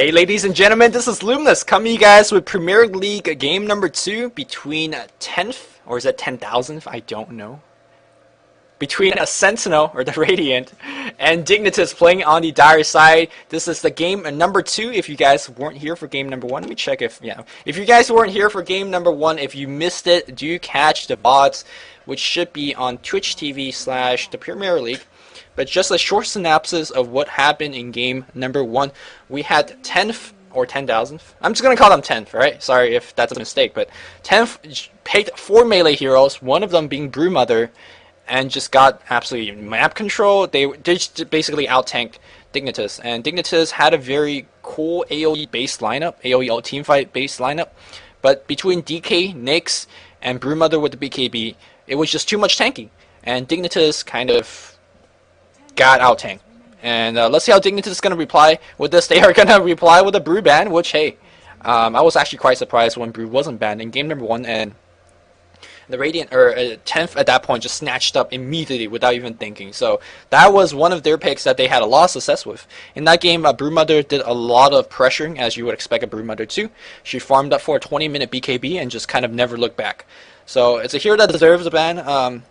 Hey ladies and gentlemen, this is Luminous coming to you guys with Premier League game number 2 between 10th, or is it 10,000th? I don't know. Between a Sentinel, or the Radiant, and Dignitas playing on the dire side. This is the game number 2 if you guys weren't here for game number 1. Let me check if you guys weren't here for game number 1, if you missed it, do catch the VODs, which should be on Twitch TV/ThePremierLeague. But just a short synopsis of what happened in game number 1. We had 10th or 10,000th. I'm just going to call them 10th, right? Sorry if that's a mistake. But 10th picked 4 melee heroes, one of them being Brewmother, and just got absolutely map control. They just basically out-tanked Dignitas. And Dignitas had a very cool AoE-based lineup, AoE teamfight-based lineup. But between DK, Nyx, and Brewmother with the BKB, it was just too much tanking. And Dignitas kind of got out tanked. And let's see how Dignitas is going to reply with this. They are going to reply with a Brew ban, which, hey, I was actually quite surprised when Brew wasn't banned in game number 1, and the Radiant, or 10th at that point, just snatched up immediately without even thinking. So that was one of their picks that they had a lot of success with. In that game, Brewmother did a lot of pressuring, as you would expect a Brewmother to. She farmed up for a 20-minute BKB and just kind of never looked back. So it's a hero that deserves a ban.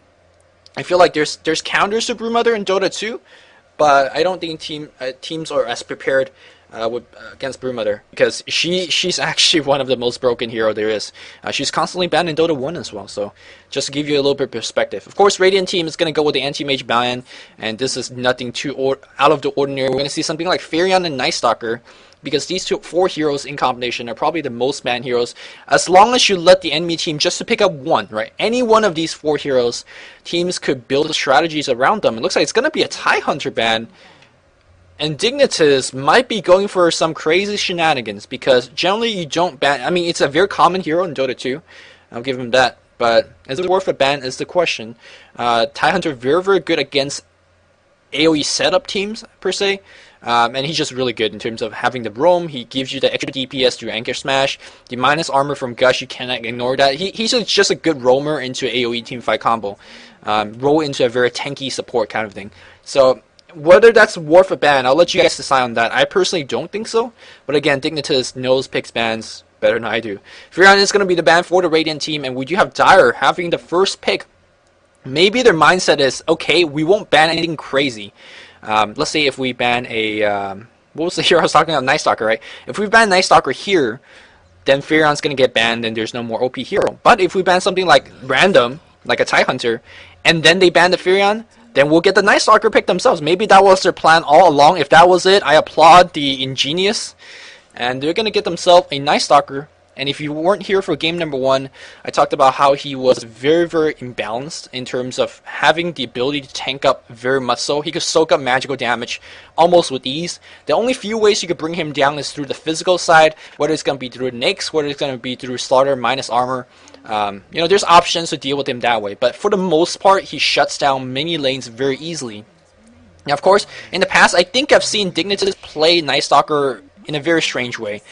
I feel like there's counters to Brewmother in Dota 2, but I don't think teams are as prepared against Brewmother, because she's actually one of the most broken hero there is. She's constantly banned in Dota 1 as well, so just to give you a little bit of perspective. Of course, Radiant team is going to go with the anti-mage ban, and this is nothing too out of the ordinary. We're going to see something like Furion and Night Stalker, because these 4 heroes in combination are probably the most banned heroes. As long as you let the enemy team just to pick up one, right? Any one of these 4 heroes, teams could build strategies around them. It looks like it's going to be a TIE Hunter ban. And Dignitas might be going for some crazy shenanigans, because generally you don't ban. I mean, it's a very common hero in Dota 2. I'll give him that. But is it worth a ban is the question. TIE Hunter very, very good against AoE setup teams, per se. And he's just really good in terms of having the roam. He gives you the extra DPS through Anchor Smash. The minus armor from Gush, you cannot ignore that. He's just a good roamer into AoE teamfight combo. Roll into a very tanky support kind of thing. So whether that's worth a ban, I'll let you guys decide on that. I personally don't think so. But again, Dignitas knows picks bans better than I do. Furion is going to be the ban for the Radiant team, and we do have Dire having the first pick. Maybe their mindset is, okay, we won't ban anything crazy. Let's say if we ban a, what was the hero I was talking about? Night Stalker, right? If we ban Night Stalker here, then Furion's going to get banned and there's no more OP hero. But if we ban something like random, like a TIE Hunter, and then they ban the Furion, then we'll get the Night Stalker pick themselves. Maybe that was their plan all along. If that was it, I applaud the ingenious. And they're going to get themselves a Night Stalker. And if you weren't here for game number 1, I talked about how he was very, very imbalanced in terms of having the ability to tank up very much so. He could soak up magical damage almost with ease. The only few ways you could bring him down is through the physical side, whether it's going to be through Nyx, whether it's going to be through Slaughter minus armor. There's options to deal with him that way. But for the most part, he shuts down many lanes very easily. Now, of course, in the past, I think I've seen Dignitas play Night Stalker in a very strange way.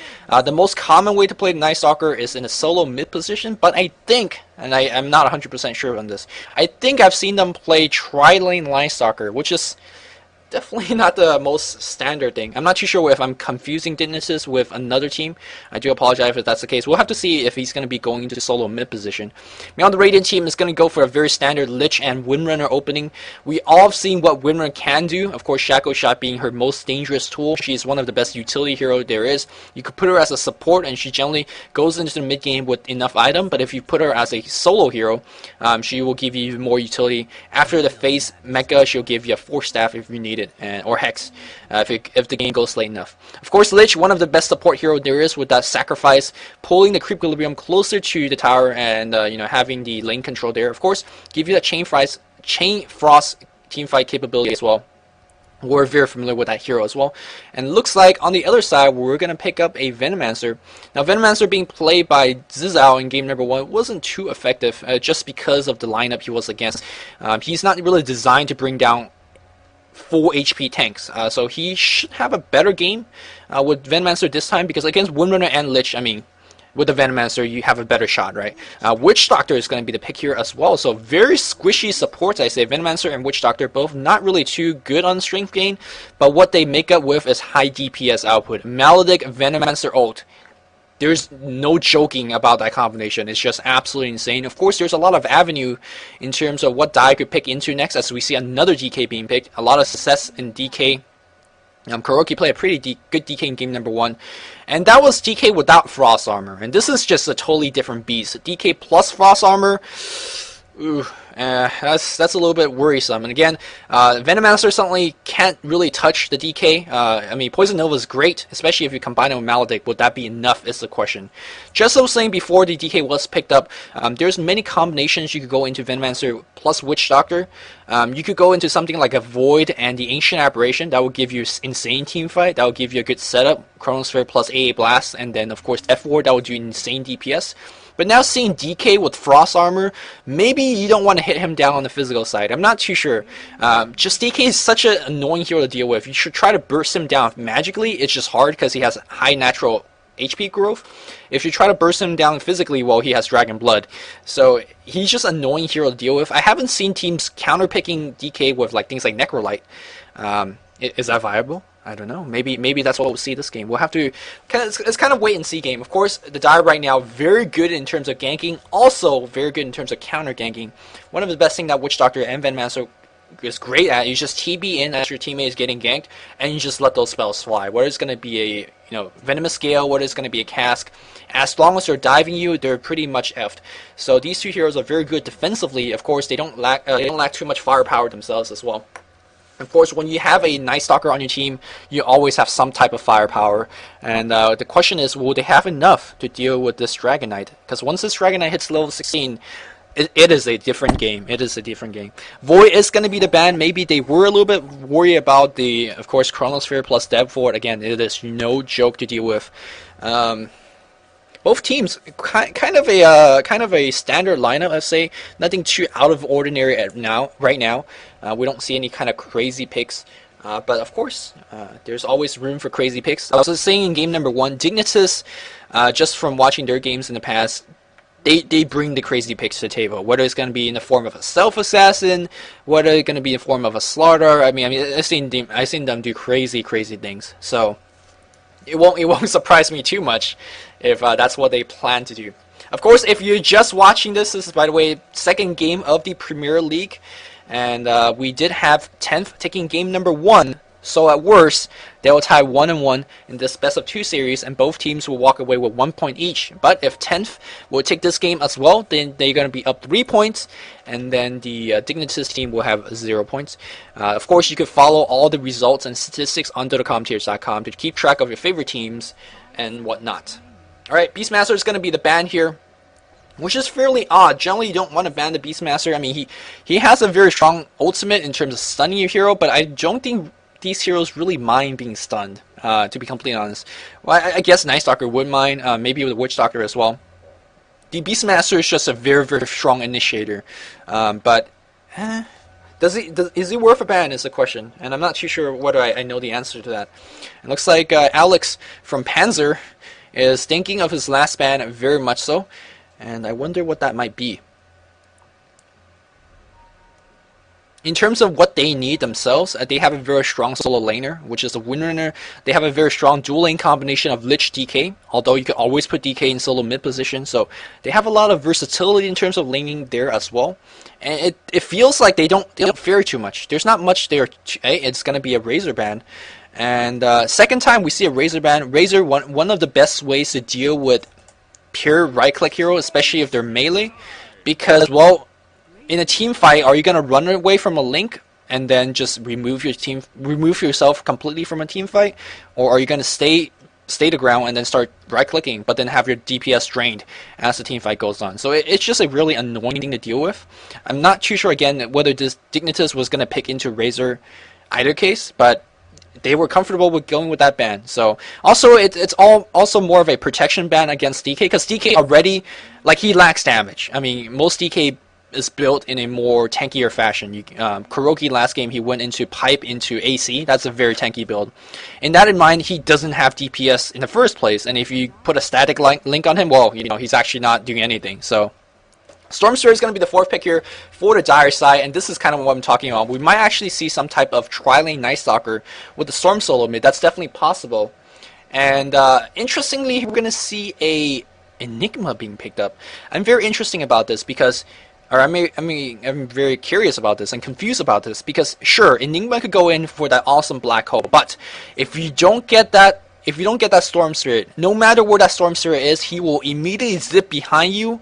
The most common way to play the Night Stalker is in a solo mid position, but I think, and I'm not 100% sure on this, I think I've seen them play tri-lane Night Stalker, which is definitely not the most standard thing. I'm not too sure if I'm confusing Dignitas with another team. I do apologize if that's the case. We'll have to see if he's going to be going into solo mid position. Now the Radiant team is going to go for a very standard Lich and Windrunner opening. We all have seen what Windrunner can do. Of course, Shackle Shot being her most dangerous tool. She's one of the best utility hero there is. You could put her as a support and she generally goes into the mid game with enough item, but if you put her as a solo hero, she will give you even more utility. After the phase mecha, she'll give you a Force Staff if you need it, or Hex if the game goes late enough. Of course, Lich, one of the best support hero there is, with that sacrifice, pulling the creep equilibrium closer to the tower, and having the lane control there. Of course, give you that Chain Frost teamfight capability as well. We're very familiar with that hero as well. And looks like on the other side, we're going to pick up a Venomancer. Now, Venomancer being played by Zizao in game number 1 wasn't too effective, just because of the lineup he was against. He's not really designed to bring down full HP tanks, so he should have a better game with Venomancer this time, because against Windrunner and Lich, I mean, with the Venomancer, you have a better shot, right? Witch Doctor is going to be the pick here as well. So very squishy supports, I say. Venomancer and Witch Doctor both not really too good on strength gain, but what they make up with is high DPS output. Maledict, Venomancer ult. There's no joking about that combination. It's just absolutely insane. Of course, there's a lot of avenue in terms of what die could pick into next, as we see another DK being picked. A lot of success in DK. Kuroki played a pretty good DK in game number 1. And that was DK without Frost Armor. And this is just a totally different beast. DK plus Frost Armor, ooh, that's a little bit worrisome. And again, Venomancer certainly can't really touch the DK. I mean, Poison Nova is great, especially if you combine it with Maledict. Would that be enough is the question. Just as I was saying before the DK was picked up, there's many combinations you could go into Venomancer plus Witch Doctor. You could go into something like a Void and the Ancient Aberration. That will give you insane team fight. That will give you a good setup. Chronosphere plus AA Blast, and then of course Death Ward. That will do insane DPS. But now seeing DK with Frost Armor, maybe you don't want to hit him down on the physical side. I'm not too sure. Just DK is such an annoying hero to deal with. You should try to burst him down magically. It's just hard because he has high natural HP growth. If you try to burst him down physically, well, he has Dragon Blood. So he's just an annoying hero to deal with. I haven't seen teams counterpicking DK with like things like Necrolite. Is that viable? I don't know. Maybe that's what we'll see this game. We'll have to it's kind of wait and see game. Of course, the die right now very good in terms of ganking, also very good in terms of counter ganking. One of the best things that Witch Doctor and Venomancer is great at, you just TB in as your teammate is getting ganked, and you just let those spells fly. Whether it's going to be a Venomous Gale, whether it's going to be a Cask, as long as they're diving you, they're pretty much effed. So these two heroes are very good defensively. Of course, they don't lack too much firepower themselves as well. Of course, when you have a Night Stalker on your team, you always have some type of firepower. And the question is, will they have enough to deal with this Dragon Knight? Because once this Dragon Knight hits level 16, it is a different game. It is a different game. Void is going to be the ban. Maybe they were a little bit worried about the, of course, Chronosphere plus Death Ward. Again, it is no joke to deal with. Both teams kind of a standard lineup, I'd say. Nothing too out of ordinary right now. We don't see any kind of crazy picks. But of course, there's always room for crazy picks. I was saying in game number 1, Dignitas, just from watching their games in the past, they bring the crazy picks to the table. Whether it's going to be in the form of a self-assassin, whether it's going to be in the form of a slaughter. I mean, I've seen them do crazy things. So it won't surprise me too much if that's what they plan to do. Of course, if you're just watching this is, by the way, second game of the Premier League. And we did have 10th taking game number 1. So at worst, they will tie 1-1 in this best of 2 series, and both teams will walk away with 1 point each. But if 10th will take this game as well, then they're going to be up 3 points, and then the Dignitas team will have 0 points. Of course, you can follow all the results and statistics on DotaCommentator's.com to keep track of your favorite teams and whatnot. Alright, Beastmaster is going to be the ban here, which is fairly odd. Generally, you don't want to ban the Beastmaster. I mean, he has a very strong ultimate in terms of stunning your hero, but I don't think these heroes really mind being stunned, to be completely honest. Well, I guess Night Stalker would mind, maybe with Witch Doctor as well. The Beastmaster is just a very strong initiator, but is he worth a ban is the question, and I'm not too sure whether I know the answer to that. It looks like Alex from Panzer is thinking of his last ban very much so, and I wonder what that might be. In terms of what they need themselves, they have a very strong solo laner, which is a Windrunner. They have a very strong dual lane combination of Lich DK, although you can always put DK in solo mid position, so they have a lot of versatility in terms of laning there as well. And it feels like they don't vary too much. There's not much there. It's going to be a Razor ban. And second time we see a Razor ban. Razor, one of the best ways to deal with pure right-click hero, especially if they're melee, because, well, in a team fight, are you going to run away from a link and then just remove yourself completely from a team fight, or are you going to stay the ground and then start right-clicking, but then have your DPS drained as the team fight goes on? So it's just a really annoying thing to deal with. I'm not too sure again whether this Dignitas was going to pick into Razor either case, but they were comfortable with going with that ban. So also it's also more of a protection ban against DK, because DK already, like, he lacks damage. I mean, most DK is built in a more tankier fashion. Kuroki last game, he went into pipe into AC. That's a very tanky build. In that in mind, he doesn't have DPS in the first place, and if you put a static link on him, well, he's actually not doing anything. So Storm Spirit is going to be the 4th pick here for the Dire side, and this is kind of what I'm talking about. We might actually see some type of tri-lane Night Stalker with the Storm solo mid. That's definitely possible. And interestingly, we're going to see a Enigma being picked up. I'm very interesting about this because, I'm very curious about this and confused about this because, sure, Enigma could go in for that awesome black hole, but if you don't get that Storm Spirit, no matter where that Storm Spirit is, he will immediately zip behind you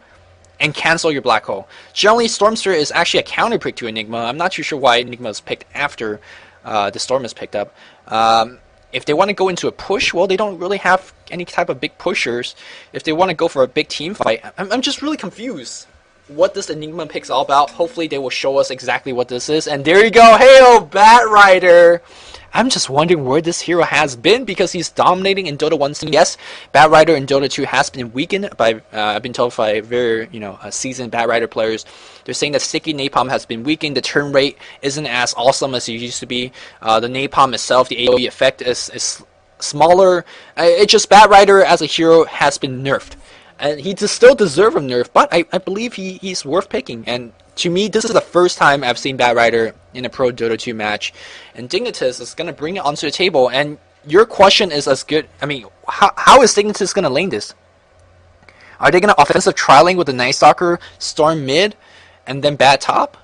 and cancel your black hole. Generally, Storm Spirit is actually a counter pick to Enigma. I'm not too sure why Enigma is picked after the Storm is picked up. If they want to go into a push, well, they don't really have any type of big pushers. If they want to go for a big team fight, I'm just really confused what this Enigma pick's all about. Hopefully, they will show us exactly what this is. And there you go. Hey, Bat Rider. I'm just wondering where this hero has been because he's dominating in Dota 1 scene. Yes, Bat Rider in Dota 2 has been weakened by, I've been told by very, seasoned Bat Rider players. They're saying that Sticky Napalm has been weakened. The turn rate isn't as awesome as it used to be. The Napalm itself, the AoE effect is smaller. It's just Bat Rider as a hero has been nerfed. And he still deserves a nerf, but I believe he's worth picking. And to me, this is the first time I've seen Bat Rider in a Pro Dota 2 match. And Dignitas is going to bring it onto the table. And your question is as good. I mean, how is Dignitas going to lane this? Are they going to offensive tri-lane with the Night Stalker, Storm mid, and then Bat top?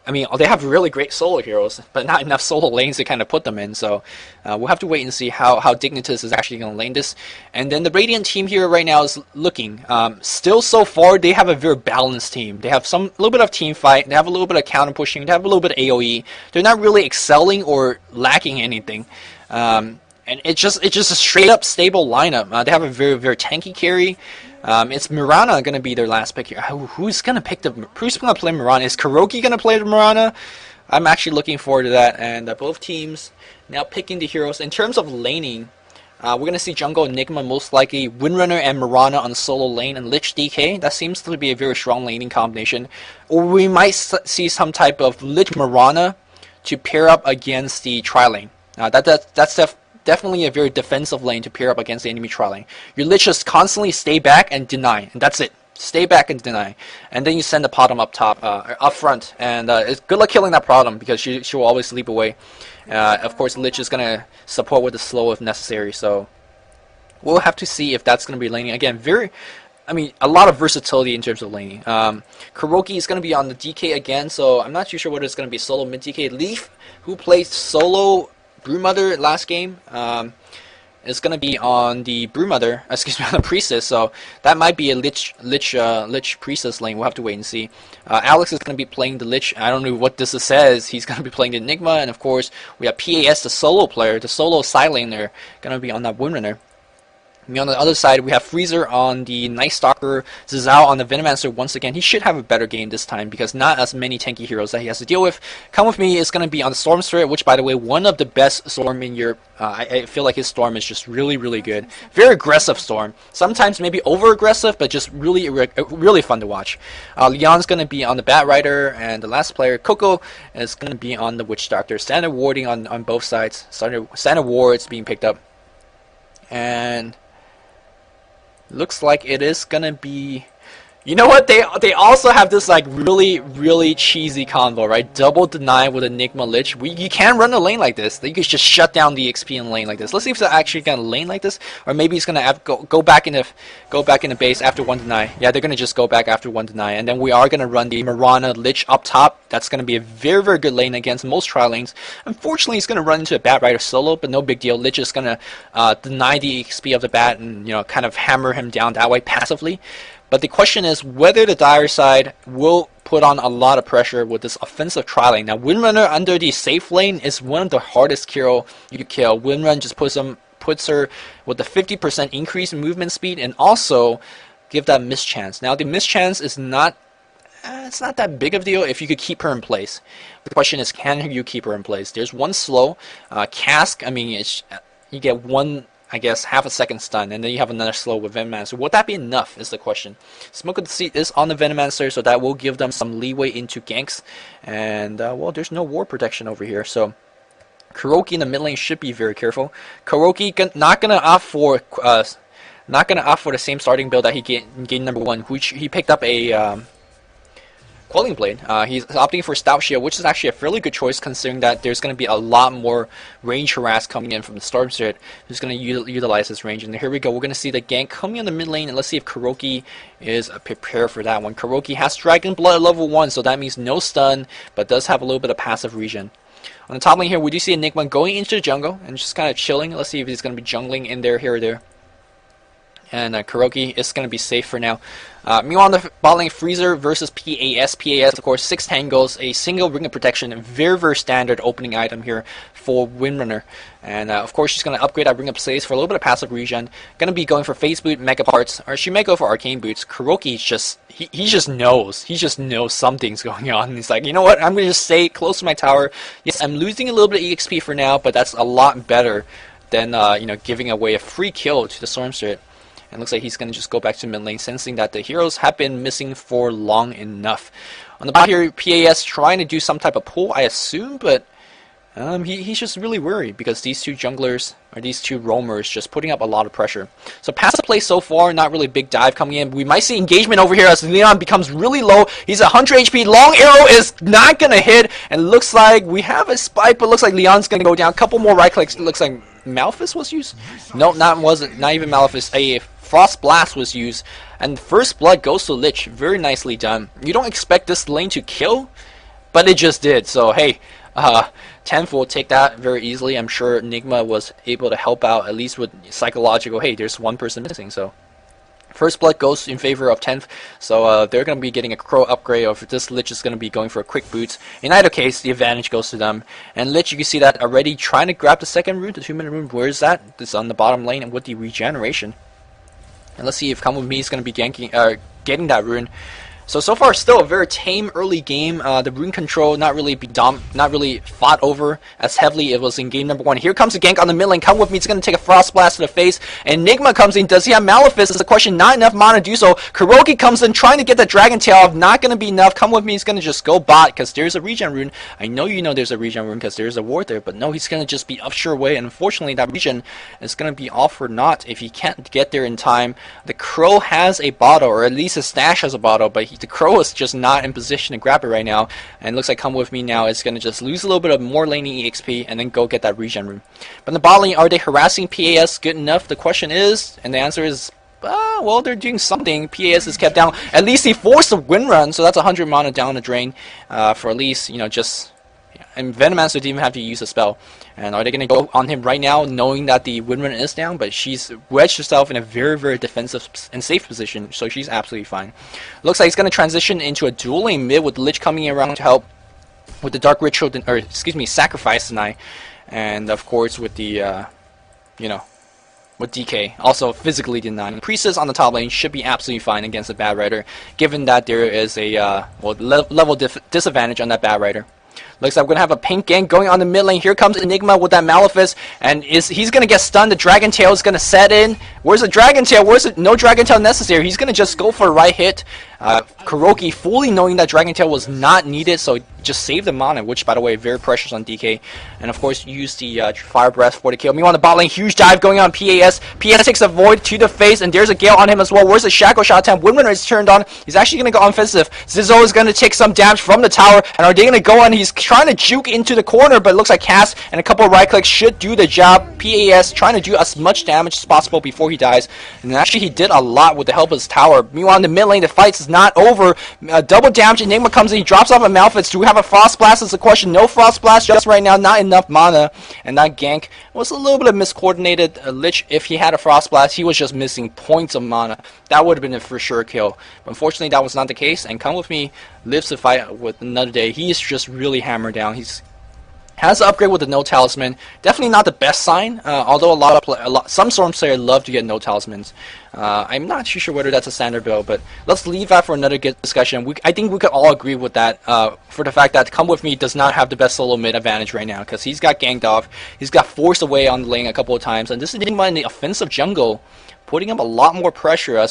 I mean, they have really great solo heroes, but not enough solo lanes to kind of put them in. So we'll have to wait and see how Dignitas is actually going to lane this. And then the Radiant team here right now is looking. Still so far, they have a very balanced team. They have a little bit of team fight. They have a little bit of counter pushing. They have a little bit of AoE. They're not really excelling or lacking anything. And it's just a straight up stable lineup. They have a very, very tanky carry. It's Mirana going to be their last pick here. Who's going to play Mirana? Is Kuroki going to play Mirana? I'm actually looking forward to that. And both teams now picking the heroes. In terms of laning, we're going to see Jungle Enigma most likely, Windrunner and Mirana on the solo lane, and Lich DK. That seems to be a very strong laning combination. Or we might see some type of Lich Mirana to pair up against the tri-lane. That's definitely a very defensive lane to pair up against the enemy tri-lane. Your Lich just constantly stay back and deny, and that's it. Stay back and deny, and then you send the Potom up top, up front, and it's good luck killing that Potom because she will always sleep away. Of course, Lich is gonna support with the slow if necessary, so we'll have to see if that's gonna be laning again. A lot of versatility in terms of laning. Kuroki is going to be on the DK again, so I'm not too sure whether it's going to be solo mid DK. Leaf, who played solo Brewmother last game, is going to be on the Brewmother, on the Priestess, so that might be a Lich Priestess lane. We'll have to wait and see. Alex is going to be playing the Lich. I don't know what this says. He's going to be playing the Enigma, and of course, we have PAS, the solo player, the solo side laner, going to be on that Windrunner. On the other side, we have Freezer on the Night Stalker, Zizao on the Venomancer once again. He should have a better game this time because not as many tanky heroes that he has to deal with. Come With Me is going to be on the Storm Spirit, which, by the way, one of the best Storm in Europe. I feel like his Storm is just really, really good. Very aggressive Storm. Sometimes maybe over-aggressive, but just really, really fun to watch. Leon's going to be on the Bat Rider, and the last player, Coco, is going to be on the Witch Doctor. Standard warding on both sides. Standard wards being picked up. And looks like it is gonna be, you know what, they also have this like really, really cheesy combo, right? Double deny with Enigma Lich. You can run a lane like this. You could just shut down the XP in lane like this. Let's see if they're actually gonna lane like this, or maybe he's gonna have go back in the base after one deny. Yeah, they're gonna just go back after one deny, and then we are gonna run the Mirana Lich up top. That's gonna be a very, very good lane against most tri lanes. Unfortunately, he's gonna run into a Bat Rider solo, but no big deal. Lich is gonna deny the XP of the Bat and kind of hammer him down that way passively. But the question is whether the Dire side will put on a lot of pressure with this offensive tri-lane. Now, Windrunner under the safe lane is one of the hardest hero you could kill. Windrun just puts her with a 50% increase in movement speed and also give that mischance. Now, the mischance is not it's not that big of a deal if you could keep her in place. The question is, can you keep her in place? There's one slow. Cask, you get one I guess, half a second stun, and then you have another slow with Venomancer. Would that be enough is the question. Smoke of Deceit is on the Venomancer, so that will give them some leeway into ganks. And, well, there's no ward protection over here, so Kuroki in the mid lane should be very careful. Kuroki not gonna opt for the same starting build that he get in game number 1, which he picked up a Quelling Blade. He's opting for Stout Shield, which is actually a fairly good choice considering that there's going to be a lot more range harass coming in from the Storm Spirit, who's going to utilize this range. And here we go, we're going to see the gank coming on the mid lane, and let's see if Kuroki is prepared for that one. Kuroki has Dragon Blood at level 1, so that means no stun, but does have a little bit of passive regen. On the top lane here, we do see Enigma going into the jungle and just kind of chilling. Let's see if he's going to be jungling in there, here or there. And Kuroki is going to be safe for now. Meanwhile, on the bot lane, Freezer versus PAS. PAS, of course, 6 tangles, a single ring of protection, a very, very standard opening item here for Windrunner. And of course, she's going to upgrade that ring of slays for a little bit of passive regen. Going to be going for Phase Boot, Mega Parts, or she may go for Arcane Boots. Kuroki just, he just knows. He just knows something's going on. He's like, you know what, I'm going to just stay close to my tower. Yes, I'm losing a little bit of EXP for now, but that's a lot better than, you know, giving away a free kill to the Storm Spirit. And looks like he's going to just go back to mid lane, sensing that the heroes have been missing for long enough. On the bot here, PAS trying to do some type of pull, I assume, but he's just really worried because these two junglers, or these two roamers, just putting up a lot of pressure. So passive play so far, not really big dive coming in. We might see engagement over here as Leon becomes really low. He's 100 HP. Long arrow is not going to hit, and looks like we have a spike, but looks like Leon's going to go down. Couple more right clicks. It looks like Malefice was used? No, not even Malefice. A Frost Blast was used, and First Blood goes to Lich. Very nicely done. You don't expect this lane to kill, but it just did. So hey, Tenth will take that very easily. I'm sure Enigma was able to help out at least with psychological. Hey, there's one person missing, so First Blood goes in favor of 10th, so they're going to be getting a Crow upgrade, or if this Lich is going to be going for a quick boots. In either case, the advantage goes to them. And Lich, you can see that already trying to grab the second rune, the 2-minute rune. Where is that? It's on the bottom lane, and with the regeneration. And let's see if Come With Me is going to be ganking, getting that rune. So far, still a very tame early game. The rune control not really fought over as heavily it was in game number 1. Here comes the gank on the mid lane. Come With Me. It's going to take a Frost Blast to the face. Enigma comes in. Does he have Malefice? Is the question. Not enough mana to do so. Kuroki comes in trying to get the Dragon Tail off. Not going to be enough. Come With Me is going to just go bot because there's a regen rune. I know you know there's a regen rune because there's a ward there, but no, he's going to just be upshore way. And unfortunately, that regen is going to be off for naught if he can't get there in time. The Crow has a bottle, or at least his stash has a bottle, but the Crow is just not in position to grab it right now, and looks like Come With Me now is going to just lose a little bit of more laning EXP and then go get that regen rune. But in the bot lane, are they harassing PAS good enough? The question is, and the answer is, well, they're doing something. PAS is kept down. At least he forced a win run, so that's 100 mana down the drain for at least, you know, just... And Venomancer didn't even have to use a spell. And are they going to go on him right now, knowing that the win run is down? But she's wedged herself in a very, very defensive and safe position, so she's absolutely fine. Looks like he's going to transition into a dual lane mid with Lich coming around to help with the Dark Ritual, or excuse me, Sacrifice tonight. And of course with the, you know, with DK, also physically denying. Priestess on the top lane should be absolutely fine against the Bad Rider, given that there is a level disadvantage on that Bad Rider. Looks like we're going to have a pink gank going on the mid lane. Here comes Enigma with that Malefice, and he's going to get stunned. The Dragon Tail is going to set in. Where's the Dragon Tail? Where's it? No Dragon Tail necessary. He's going to just go for a right hit. Kuroki fully knowing that Dragon Tail was not needed, so just save the mana, which, by the way, very precious on DK. And, of course, use the Fire Breath for the kill. Meanwhile, on the bot lane, huge dive going on PAS. PAS takes a Void to the face, and there's a Gale on him as well. Where's the Shackle Shot attempt? Windrunner is turned on. He's actually going to go offensive. Zizzo is going to take some damage from the tower, and are they going to go on? He's trying to juke into the corner, but it looks like Cass and a couple of right clicks should do the job. PAS trying to do as much damage as possible before he dies, and actually he did a lot with the help of his tower. Meanwhile, in the mid lane, the fight is not over. Double damage. Enigma comes in. He drops off a Malefice. Do we have a Frost Blast? Is the question. No Frost Blast just right now. Not enough mana, and that gank was a little bit of miscoordinated. Lich, if he had a Frost Blast, he was just missing points of mana. That would have been a for sure kill. But unfortunately, that was not the case. And Come With Me lives to fight with another day. He is just really hammered down. He's Has the upgrade with the no talisman. Definitely not the best sign. Although some Storms players love to get no talismans. I'm not too sure whether that's a standard build, but let's leave that for another discussion. I think we could all agree with that. For the fact that Come With Me does not have the best solo mid advantage right now, because he's got ganked off. He's got forced away on the lane a couple of times, and this is Enigma in the offensive jungle, putting up a lot more pressure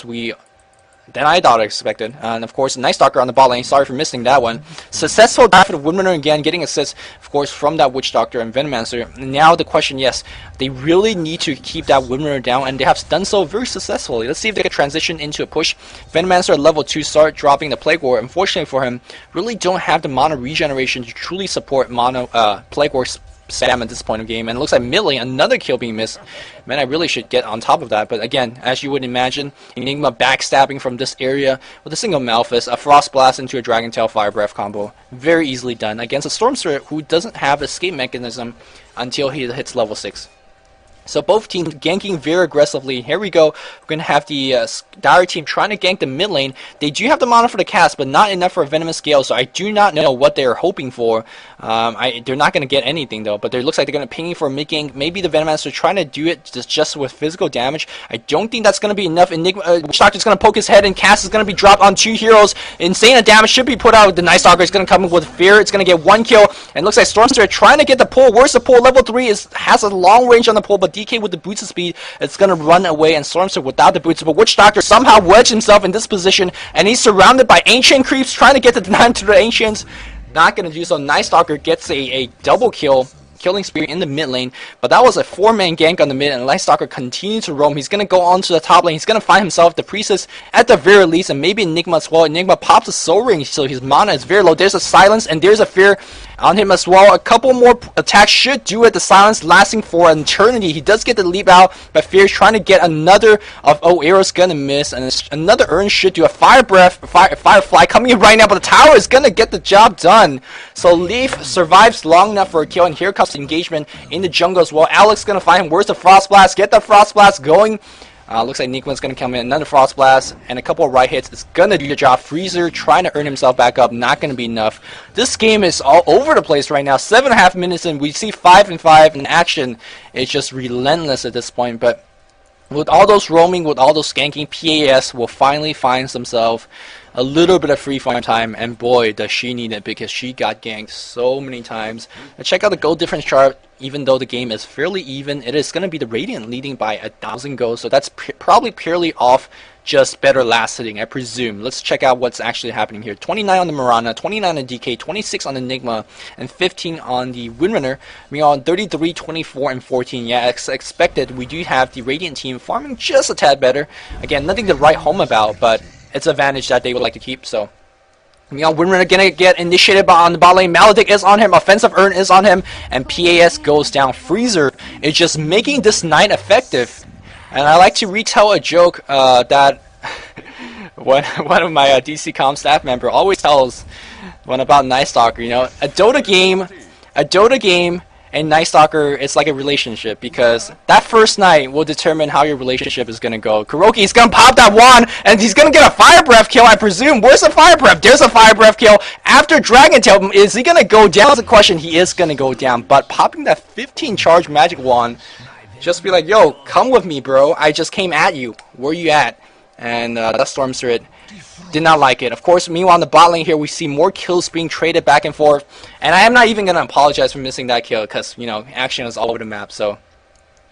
than I thought I expected. And of course, Night Stalker on the bot lane. Sorry for missing that one. Successful dive for the Windrunner again, getting assists, of course, from that Witch Doctor and Venomancer. Now the question, yes, they really need to keep that Windrunner down, and they have done so very successfully. Let's see if they can transition into a push. Venomancer at level 2 start dropping the Plague War. Unfortunately for him, really don't have the mana regeneration to truly support Plague War spam at this point of game, and it looks like mid lane, another kill being missed. Man, I really should get on top of that, but again, as you would imagine, Enigma backstabbing from this area with a single Malphus, a Frost Blast into a Dragon Tail Fire Breath combo. Very easily done against a Storm Spirit who doesn't have escape mechanism until he hits level 6. So both teams ganking very aggressively. Here we go. We're going to have the Dire team trying to gank the mid lane. They do have the mana for the cast, but not enough for a Venomous Gale, so I do not know what they're hoping for. They're not going to get anything, though, but it looks like they're going to ping for a mid gank. Maybe the Venomancer trying to do it just with physical damage. I don't think that's going to be enough. Enigma, Witch Doctor's going to poke his head, and cast is going to be dropped on 2 heroes. Insane damage should be put out. The Night Stalker is going to come in with Fear. It's going to get 1 kill, and it looks like Stormster trying to get the pull. Where's the pull? Level 3 has a long range on the pull, but DK with the boots of speed, it's going to run away, and Stormster without the boots. But Witch Doctor somehow wedged himself in this position, and he's surrounded by Ancient creeps trying to get the dime to the Ancients. Not going to do so. Night Stalker gets a double kill, killing spree in the mid lane, but that was a 4-man gank on the mid, and Night Stalker continues to roam. He's going to go on to the top lane. He's going to find himself the Priestess at the very least, and maybe Enigma as well. Enigma pops a Soul Ring, so his mana is very low. There's a Silence, and there's a Fear on him as well. A couple more attacks should do it. The Silence lasting for an eternity. He does get the leap out, but Fear's trying to get another of arrow's gonna miss, and another Urn should do a Fire Breath, Firefly coming in right now, but the tower is gonna get the job done. So Leaf survives long enough for a kill, and here comes the engagement in the jungle as well. Alex gonna find him. Where's the Frost Blast? Get the Frost Blast going. Looks like Enigma's going to come in. Another Frost Blast and a couple of right hits. It's going to do the job. Freezer trying to earn himself back up. Not going to be enough. This game is all over the place right now. 7.5 minutes in. We see 5 and 5 in action. It's just relentless at this point. But with all those roaming, with all those skanking, PAS will finally find themselves a little bit of free farm time, and boy does she need it, because she got ganked so many times. And check out the gold difference chart. Even though the game is fairly even, it is going to be the Radiant leading by 1,000 goals, so that's probably purely off just better last hitting, I presume. Let's check out what's actually happening here. 29 on the Mirana, 29 on DK, 26 on the Enigma, and 15 on the Windrunner. We are on 33, 24, and 14. Yeah, as expected, we do have the Radiant team farming just a tad better. Again, nothing to write home about, but it's an advantage that they would like to keep, so. Windrunner gonna get initiated on the bot lane. Maledict is on him. Offensive Urn is on him. And PAS goes down. Freezer is just making this night effective. And I like to retell a joke that one of my DC Com staff member always tells when about Night Stalker. You know, a Dota game and Night Stalker is like a relationship, because that first night will determine how your relationship is gonna go. Kuroki is gonna pop that wand, and he's gonna get a Fire Breath kill, I presume. Where's the Fire Breath? There's a Fire Breath kill after Dragon Tail. Is he gonna go down? That's the question. He is gonna go down, but popping that 15 charge magic wand, just be like, yo, come with me, bro. I just came at you. Where you at? And that Storm Spirit did not like it. Of course, meanwhile on the bot lane here, we see more kills being traded back and forth. And I am not even going to apologize for missing that kill, because, you know, action is all over the map. So,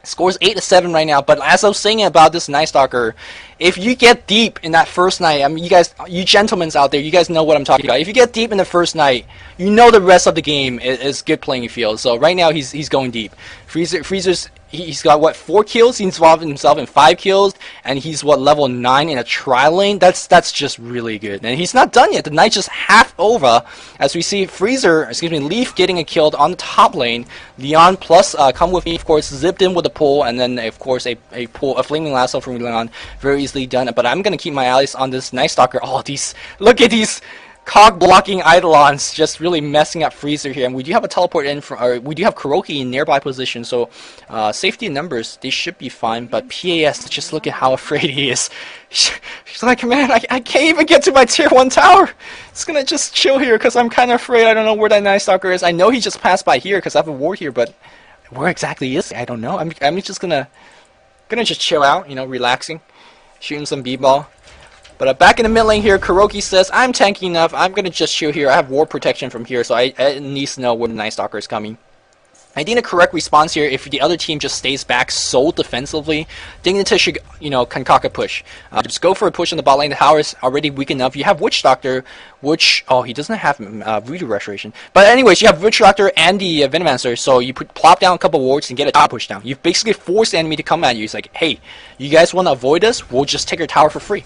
scores 8-7 right now. But as I was saying about this Night Stalker, if you get deep in that first night, I mean, you gentlemen out there, you guys know what I'm talking about. If you get deep in the first night, you know the rest of the game is good playing field. So right now he's going deep. Freezer's he's got what, 4 kills? He's involved himself in 5 kills, and he's what, level 9 in a tri lane. That's just really good. And he's not done yet. The night's just half over, as we see Leaf getting a kill on the top lane. Leon plus Come With Me, of course, zipped in with a pull, and then of course a flaming lasso from Leon, very easily done. But I'm gonna keep my eyes on this Night Stalker. Oh, look at these cog blocking Eidolons just really messing up Freezer here, and we do have a teleport in from, or we do have Kuroki in nearby position, so safety in numbers, they should be fine. But PAS, just look at how afraid he is. He's like, man, I can't even get to my tier 1 tower. It's gonna just chill here because I'm kind of afraid. I don't know where that Night Stalker is. I know he just passed by here because I have a ward here, but where exactly is he? I don't know. I'm just gonna just chill out, you know, relaxing, shooting some b-ball. But back in the mid lane here, Kuroki says, I'm tanky enough, I'm going to just chill here. I have ward protection from here, so I at least know where the Night Stalker is coming. I think the correct response here, if the other team just stays back so defensively, Dignitas should, you know, concoct a push. Just go for a push on the bot lane. The tower is already weak enough. You have Witch Doctor, which, oh, he doesn't have Voodoo Restoration. But anyways, you have Witch Doctor and the Venomancer, so you plop down a couple wards and get a top push down. You've basically forced the enemy to come at you. It's like, hey, you guys want to avoid us? We'll just take your tower for free.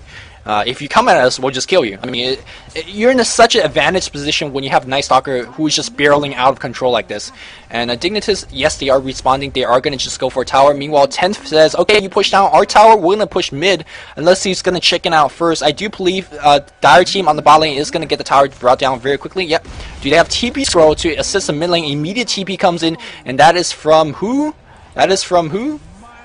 If you come at us, we'll just kill you. I mean, you're in such an advantage position when you have Night Stalker who is just barreling out of control like this. And Dignitas, yes, they are responding. They are going to just go for a tower. Meanwhile, 10th says, okay, you push down our tower. We're going to push mid unless he's going to chicken out first. I do believe Dire team on the bot lane is going to get the tower brought down very quickly. Yep. Do they have TP scroll to assist the mid lane? Immediate TP comes in, and that is from who? That is from who?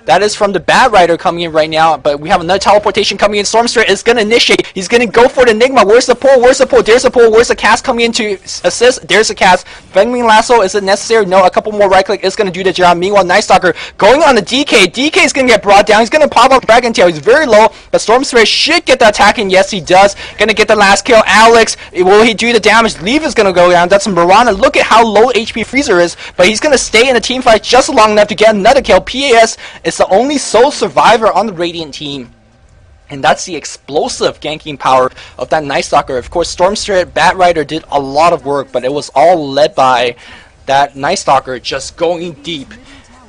That is from the Bad Rider coming in right now, but we have another teleportation coming in. Stormstray is going to initiate. He's going to go for the Enigma. Where's the pull? Where's the pull? There's the pull. Where's the cast coming in to assist? There's the cast. Fengling Lasso, is it necessary? No, a couple more right click is going to do the job. Meanwhile, Night Stalker going on the DK. DK is going to get brought down. He's going to pop up Dragon Tail. He's very low, but Stormstray should get the attack in. Yes, he does. Going to get the last kill. Alex, will he do the damage? Leave is going to go down. That's Mirana. Look at how low HP Freezer is, but he's going to stay in the team fight just long enough to get another kill. PAS is the only sole survivor on the Radiant team, and that's the explosive ganking power of that Night Stalker. Of course, Stormstray, Bat Rider did a lot of work, but it was all led by that Night Stalker just going deep.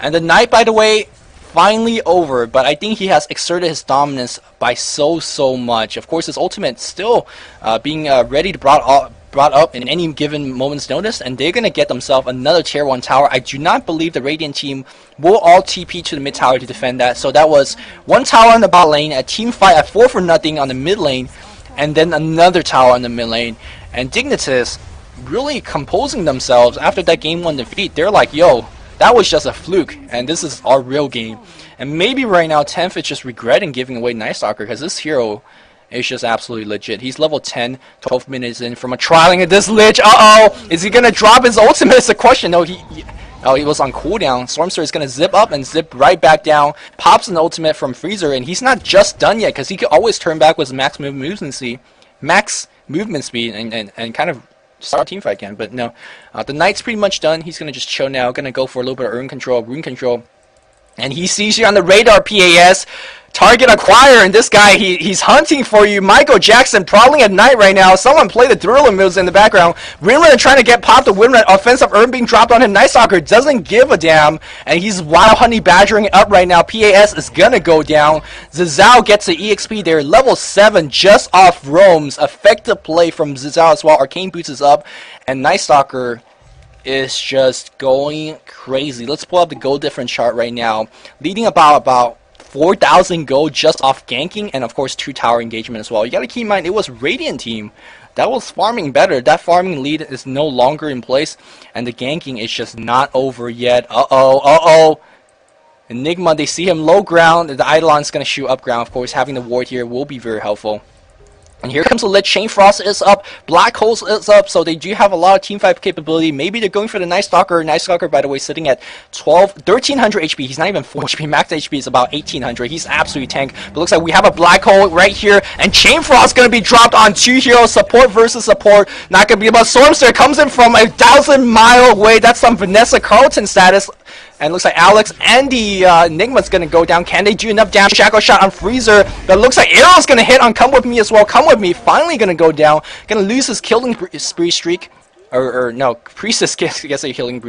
And the night, by the way, finally over, but I think he has exerted his dominance by so much. Of course, his ultimate still being ready to brought up in any given moment's notice, and they're going to get themselves another tier 1 tower. I do not believe the Radiant team will all TP to the mid tower to defend that. So that was one tower on the bot lane, a team fight at 4 for nothing on the mid lane, and then another tower on the mid lane. And Dignitas really composing themselves after that game 1 defeat. They're like, yo, that was just a fluke, and this is our real game. And maybe right now 10th is just regretting giving away Night Stalker, because this hero is just absolutely legit. He's level 10, 12 minutes in from a trialing of this Lich. Uh-oh! Is he going to drop his ultimate? It's a question. No, he was on cooldown. Stormstray is going to zip up and zip right back down. Pops an ultimate from Freezer, and he's not just done yet, because he could always turn back with max movement speed, and kind of start a team fight again. But no, the Knight's pretty much done. He's going to just chill now. Going to go for a little bit of rune control. And he sees you on the radar, PAS. Target acquire, and this guy, he's hunting for you. Michael Jackson prowling at night right now. Someone play the Thriller moves in the background. Winland trying to get popped. The Winland offensive urn being dropped on him. Night Stalker doesn't give a damn, and he's wild honey badgering up right now. PAS is gonna go down. Zizao gets the EXP there. Level 7 just off roams. Effective play from Zizao as well. Arcane Boots is up, and Night Stalker is just going crazy. Let's pull up the gold difference chart right now. Leading about 4,000 gold just off ganking, and of course 2 tower engagement as well. You gotta keep in mind, it was Radiant team that was farming better. That farming lead is no longer in place, and the ganking is just not over yet. Uh-oh. Enigma, they see him low ground. The Eidolon's gonna shoot up ground. Of course, having the ward here will be very helpful. And here comes the Lich. Chain Frost is up. Black Holes is up. So they do have a lot of team fight capability. Maybe they're going for the Night Stalker. Night Stalker, by the way, sitting at 1300 HP. He's not even 4 HP. Max HP is about 1800. He's absolutely tank. But looks like we have a Black Hole right here. And Chain Frost going to be dropped on 2 heroes. Support versus support. Not going to be about Stormster. Comes in from 1,000-mile away. That's some Vanessa Carlton status. And looks like Alex and the Enigma's going to go down. Can they do enough damage? Shackle shot on Freezer. But looks like Arrow's going to hit on Come With Me as well. Come With Me finally going to go down. Going to lose his killing spree streak. Or no, Priestess gets a killing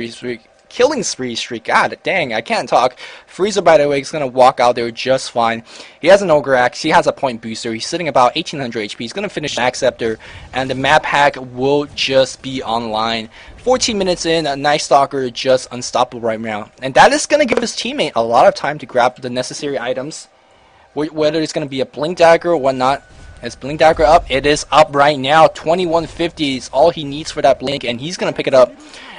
spree streak. God dang, I can't talk. Freezer, by the way, is going to walk out there just fine. He has an Ogre Axe. He has a point booster. He's sitting about 1800 HP. He's going to finish Max Scepter. And the map hack will just be online. 14 minutes in, a Night Stalker just unstoppable right now. And that is going to give his teammate a lot of time to grab the necessary items. Whether it's going to be a Blink Dagger or whatnot. Is Blink Dagger up? It is up right now. 2150 is all he needs for that Blink, and he's going to pick it up.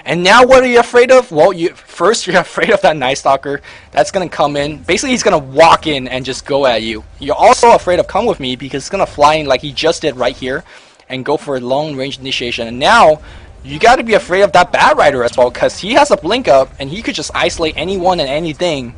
And now what are you afraid of? Well, first you're afraid of that Night Stalker. That's going to come in. Basically, he's going to walk in and just go at you. You're also afraid of Come With Me because it's going to fly in like he just did right here and go for a long-range initiation. And now you got to be afraid of that Bat Rider as well because he has a Blink up and he could just isolate anyone and anything.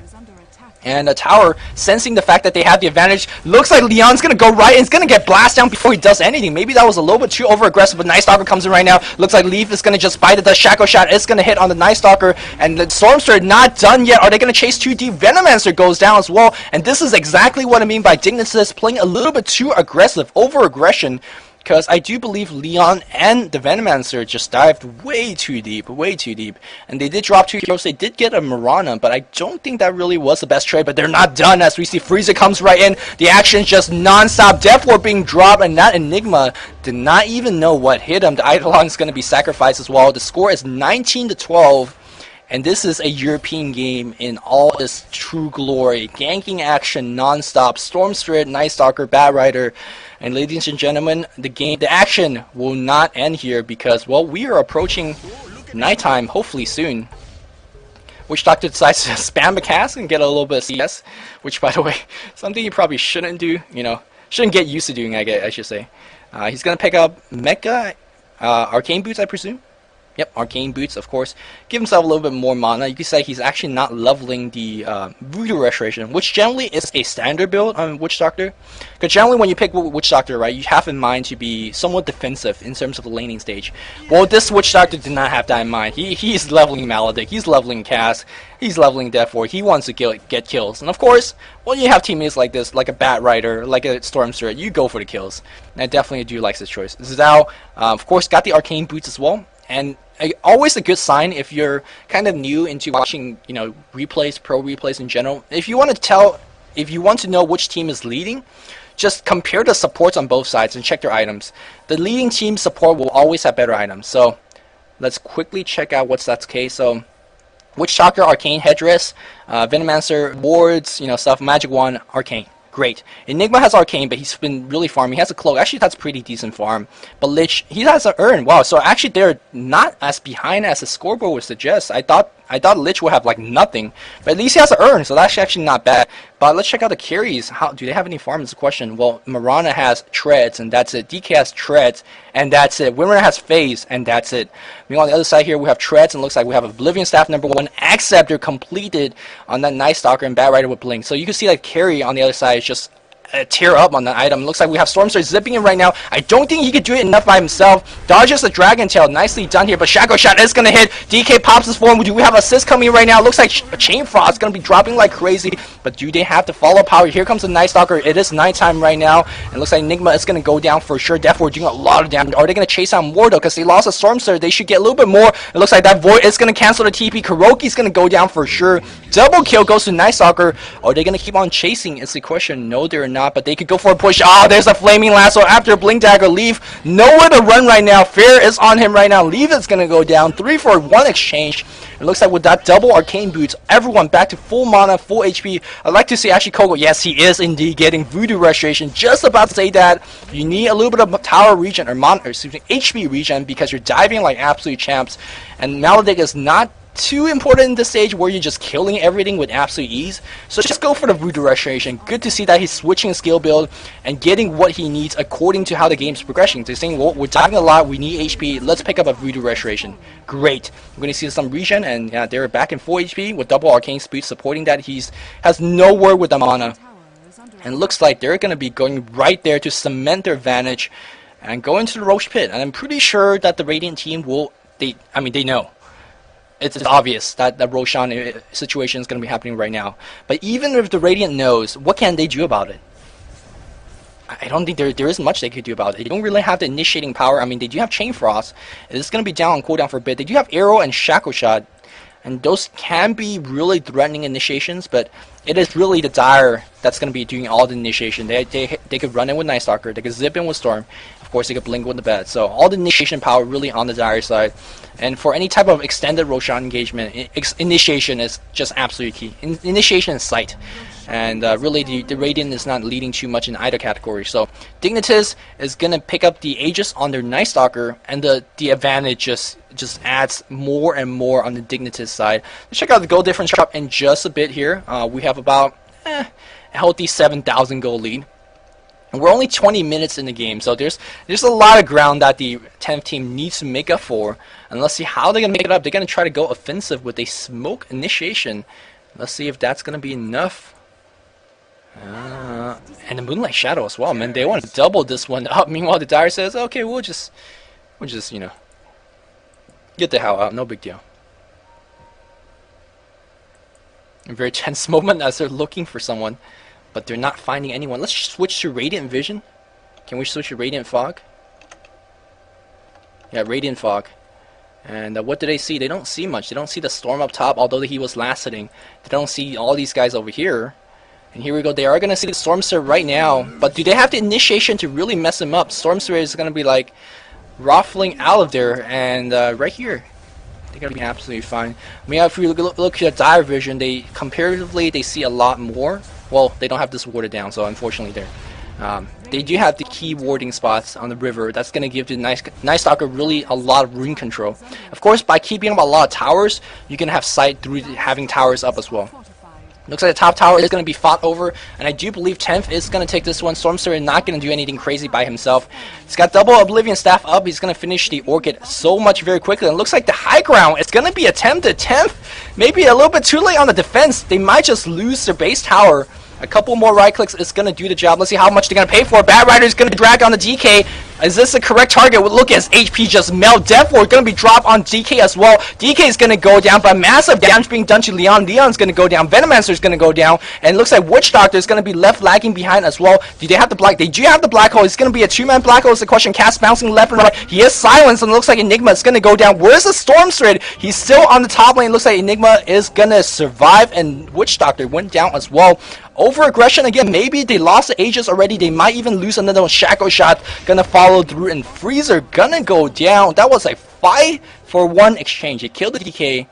And the tower, sensing the fact that they have the advantage, looks like Leon's going to go right and it's going to get blasted down before he does anything. Maybe that was a little bit too over-aggressive, but Night Stalker comes in right now. Looks like Leaf is going to just bite it. The Shackle Shot is going to hit on the Night Stalker, and the Stormster not done yet. Are they going to chase too deep? Venomancer goes down as well, and this is exactly what I mean by Dignitas playing a little bit too aggressive, over-aggression. Because I do believe Leon and the Venomancer just dived way too deep, and they did drop 2 heroes. They did get a Mirana, but I don't think that really was the best trade. But they're not done as we see Frieza comes right in. The action just non-stop. Death Ward being dropped, and that Enigma did not even know what hit him. The Eidolon is going to be sacrificed as well. The score is 19-12. And this is a European game in all its true glory. Ganking action non-stop. Storm Spirit, Night Stalker, Bat Rider. And ladies and gentlemen, the action will not end here because, well, we are approaching nighttime, hopefully soon. Witch Doctor decides to spam a cast and get a little bit of CS. Which, by the way, something you probably shouldn't do. You know, shouldn't get used to doing, I should say. He's going to pick up Mecha Arcane Boots, I presume. Yep, Arcane Boots, of course. Give himself a little bit more mana. You could say he's actually not leveling the Voodoo Restoration, which generally is a standard build on Witch Doctor. Because generally when you pick Witch Doctor, right, you have in mind to be somewhat defensive in terms of the laning stage. Well, this Witch Doctor did not have that in mind. He's leveling Maledict, he's leveling Cass, he's leveling Death Ward. He wants to get kills. And of course, when you have teammates like this, like a Bat Rider, like a Storm Spirit, you go for the kills. And I definitely do like this choice. Zhao, of course, got the Arcane Boots as well. And always a good sign if you're kind of new into watching, you know, replays, pro replays in general. If you want to know which team is leading, just compare the supports on both sides and check their items. The leading team support will always have better items. So let's quickly check out what's that's case. So Witch Doctor, Arcane Headdress, Venomancer, Wards, you know, stuff, Magic Wand, Arcane. Great. Enigma has Arcane, but he's been really farming. He has a Cloak. Actually, that's pretty decent farm. But Lich, he has an Urn. Wow, so actually they're not as behind as the scoreboard would suggest. I thought Lich would have like nothing, but at least he has an Urn, so that's actually not bad. But let's check out the carries. How do they have any farm is the question. Well, Mirana has Treads, and that's it. DK has Treads, and that's it. Wimmer has Phase, and that's it. Meanwhile, on the other side here, we have Treads, and it looks like we have Oblivion Staff #1, Acceptor completed on that Night Stalker and Bat Rider with Blink. So you can see that carry on the other side is just tear up on that item. Looks like we have Stormstar zipping in right now. I don't think he could do it enough by himself. Dodges the Dragon Tail. Nicely done here, but Shackle Shot is going to hit. DK pops his form. Do we have assist coming right now? Looks like Chain Frost is going to be dropping like crazy, but do they have the follow power? Here comes the Night Stalker. It is nighttime right now, and looks like Enigma is going to go down for sure. Death Ward doing a lot of damage. Are they going to chase out more though? Because they lost a Stormstar. They should get a little bit more. It looks like that Void is going to cancel the TP. Kuroki's going to go down for sure. Double kill goes to Night Stalker. Are they going to keep on chasing? It's the question. No, they're not, but they could go for a push. Oh, there's a Flaming Lasso after Blink Dagger. Leaf nowhere to run right now. Fear is on him right now. Leaf is going to go down. 3 for 1 exchange. It looks like with that double Arcane Boots, everyone back to full mana, full HP. I'd like to see Ashley Kogo. Yes, he is indeed getting Voodoo Restoration. Just about to say that. You need a little bit of tower regen or HP regen because you're diving like absolute champs. And Maledict is not too important in this stage where you're just killing everything with absolute ease. So just go for the Voodoo Restoration. Good to see that he's switching skill build and getting what he needs according to how the game's progressing. They're saying, well, we're diving a lot, we need HP, let's pick up a Voodoo Restoration. Great. We're going to see some regen, and yeah, they're back in full HP with double Arcane Speed supporting that. Has nowhere with the mana. And looks like they're going to be going right there to cement their advantage and go into the Roche Pit. And I'm pretty sure that the Radiant team will, they know. It's obvious that the Roshan situation is going to be happening right now. But even if the Radiant knows, what can they do about it? I don't think there isn't much they could do about it. They don't really have the initiating power. I mean, they do have Chain Frost. It's going to be down on cooldown for a bit. They do have Arrow and Shackle Shot. And those can be really threatening initiations, but it is really the Dire that's going to be doing all the initiation. They could run in with Night Stalker. They could zip in with Storm. Of course, they could blink with the Bat. So all the initiation power really on the Dire side. And for any type of extended Roshan engagement, initiation is just absolutely key. Initiation is sight. And really, the Radiant is not leading too much in either category. So Dignitas is gonna pick up the Aegis on their Night Stalker, and the advantage just adds more and more on the Dignitas side. Let's check out the gold difference drop in just a bit here. We have about a healthy 7,000 gold lead. And we're only 20 minutes in the game, so there's a lot of ground that the 10th team needs to make up for. And let's see how they're gonna make it up. They're gonna try to go offensive with a smoke initiation. Let's see if that's gonna be enough. And the Moonlight Shadow as well, man. They want to double this one up. Meanwhile, the Dire says, okay, we'll just you know, get the hell out. No big deal. A very tense moment as they're looking for someone, but they're not finding anyone. Let's switch to Radiant Vision. Can we switch to Radiant Fog? Yeah, Radiant Fog. And what do they see? They don't see much. They don't see the storm up top, although he was last hitting. They don't see all these guys over here. And here we go. They are going to see the Stormster right now. But do they have the initiation to really mess him up? Stormster is going to be like ruffling out of there. And right here, they're going to be absolutely fine. I mean, if we look at Dire Vision, they comparatively, they see a lot more. Well, they don't have this watered down, so unfortunately they do have the key warding spots on the river. That's going to give the Night Stalker really a lot of rune control. Of course, by keeping up a lot of towers, you can have sight through having towers up as well. Looks like the top tower is going to be fought over, and I do believe 10th is going to take this one. Stormster is not going to do anything crazy by himself. He's got double Oblivion Staff up. He's going to finish the Orchid so much very quickly. And it looks like the high ground is going to be attempted. 10th, maybe a little bit too late on the defense. They might just lose their base tower. A couple more right clicks is going to do the job. Let's see how much they're going to pay for it. Bad Rider is going to drag on the DK. Is this the correct target? Look at his HP just melt. Death Ward going to be dropped on DK as well. DK is going to go down, but massive damage being done to Leon. Leon's going to go down. Venomancer is going to go down. And it looks like Witch Doctor is going to be left lagging behind as well. Do they have the black? They do have the black hole. It's going to be a two-man black hole is the question. Cast bouncing left and right. He is silenced, and it looks like Enigma is going to go down. Where's the Storm Thread? He's still on the top lane. Looks like Enigma is going to survive, and Witch Doctor went down as well. Over aggression again. Maybe they lost the Aegis already. They might even lose another Shackle Shot. Gonna follow through, and Freezer gonna go down. That was a 5-for-1 exchange. It killed the DK.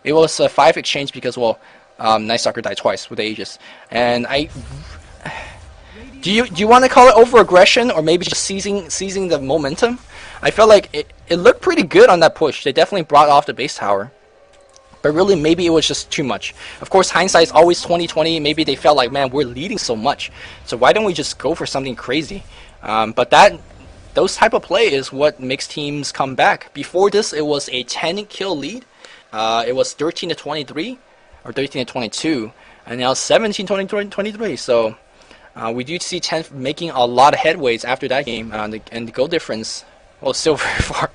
It was a 5 exchange because, well, Night Stalker died twice with the Aegis. And do you want to call it over aggression, or maybe just seizing the momentum? I felt like it looked pretty good on that push. They definitely brought off the base tower. But really, maybe it was just too much. Of course, hindsight is always 20/20. Maybe they felt like, man, we're leading so much, so why don't we just go for something crazy? But those type of play is what makes teams come back. Before this, it was a 10-kill lead. It was 13-23 or 13-22, and now 17-23. So we do see 10th making a lot of headways after that game, and the goal difference, well, still very far.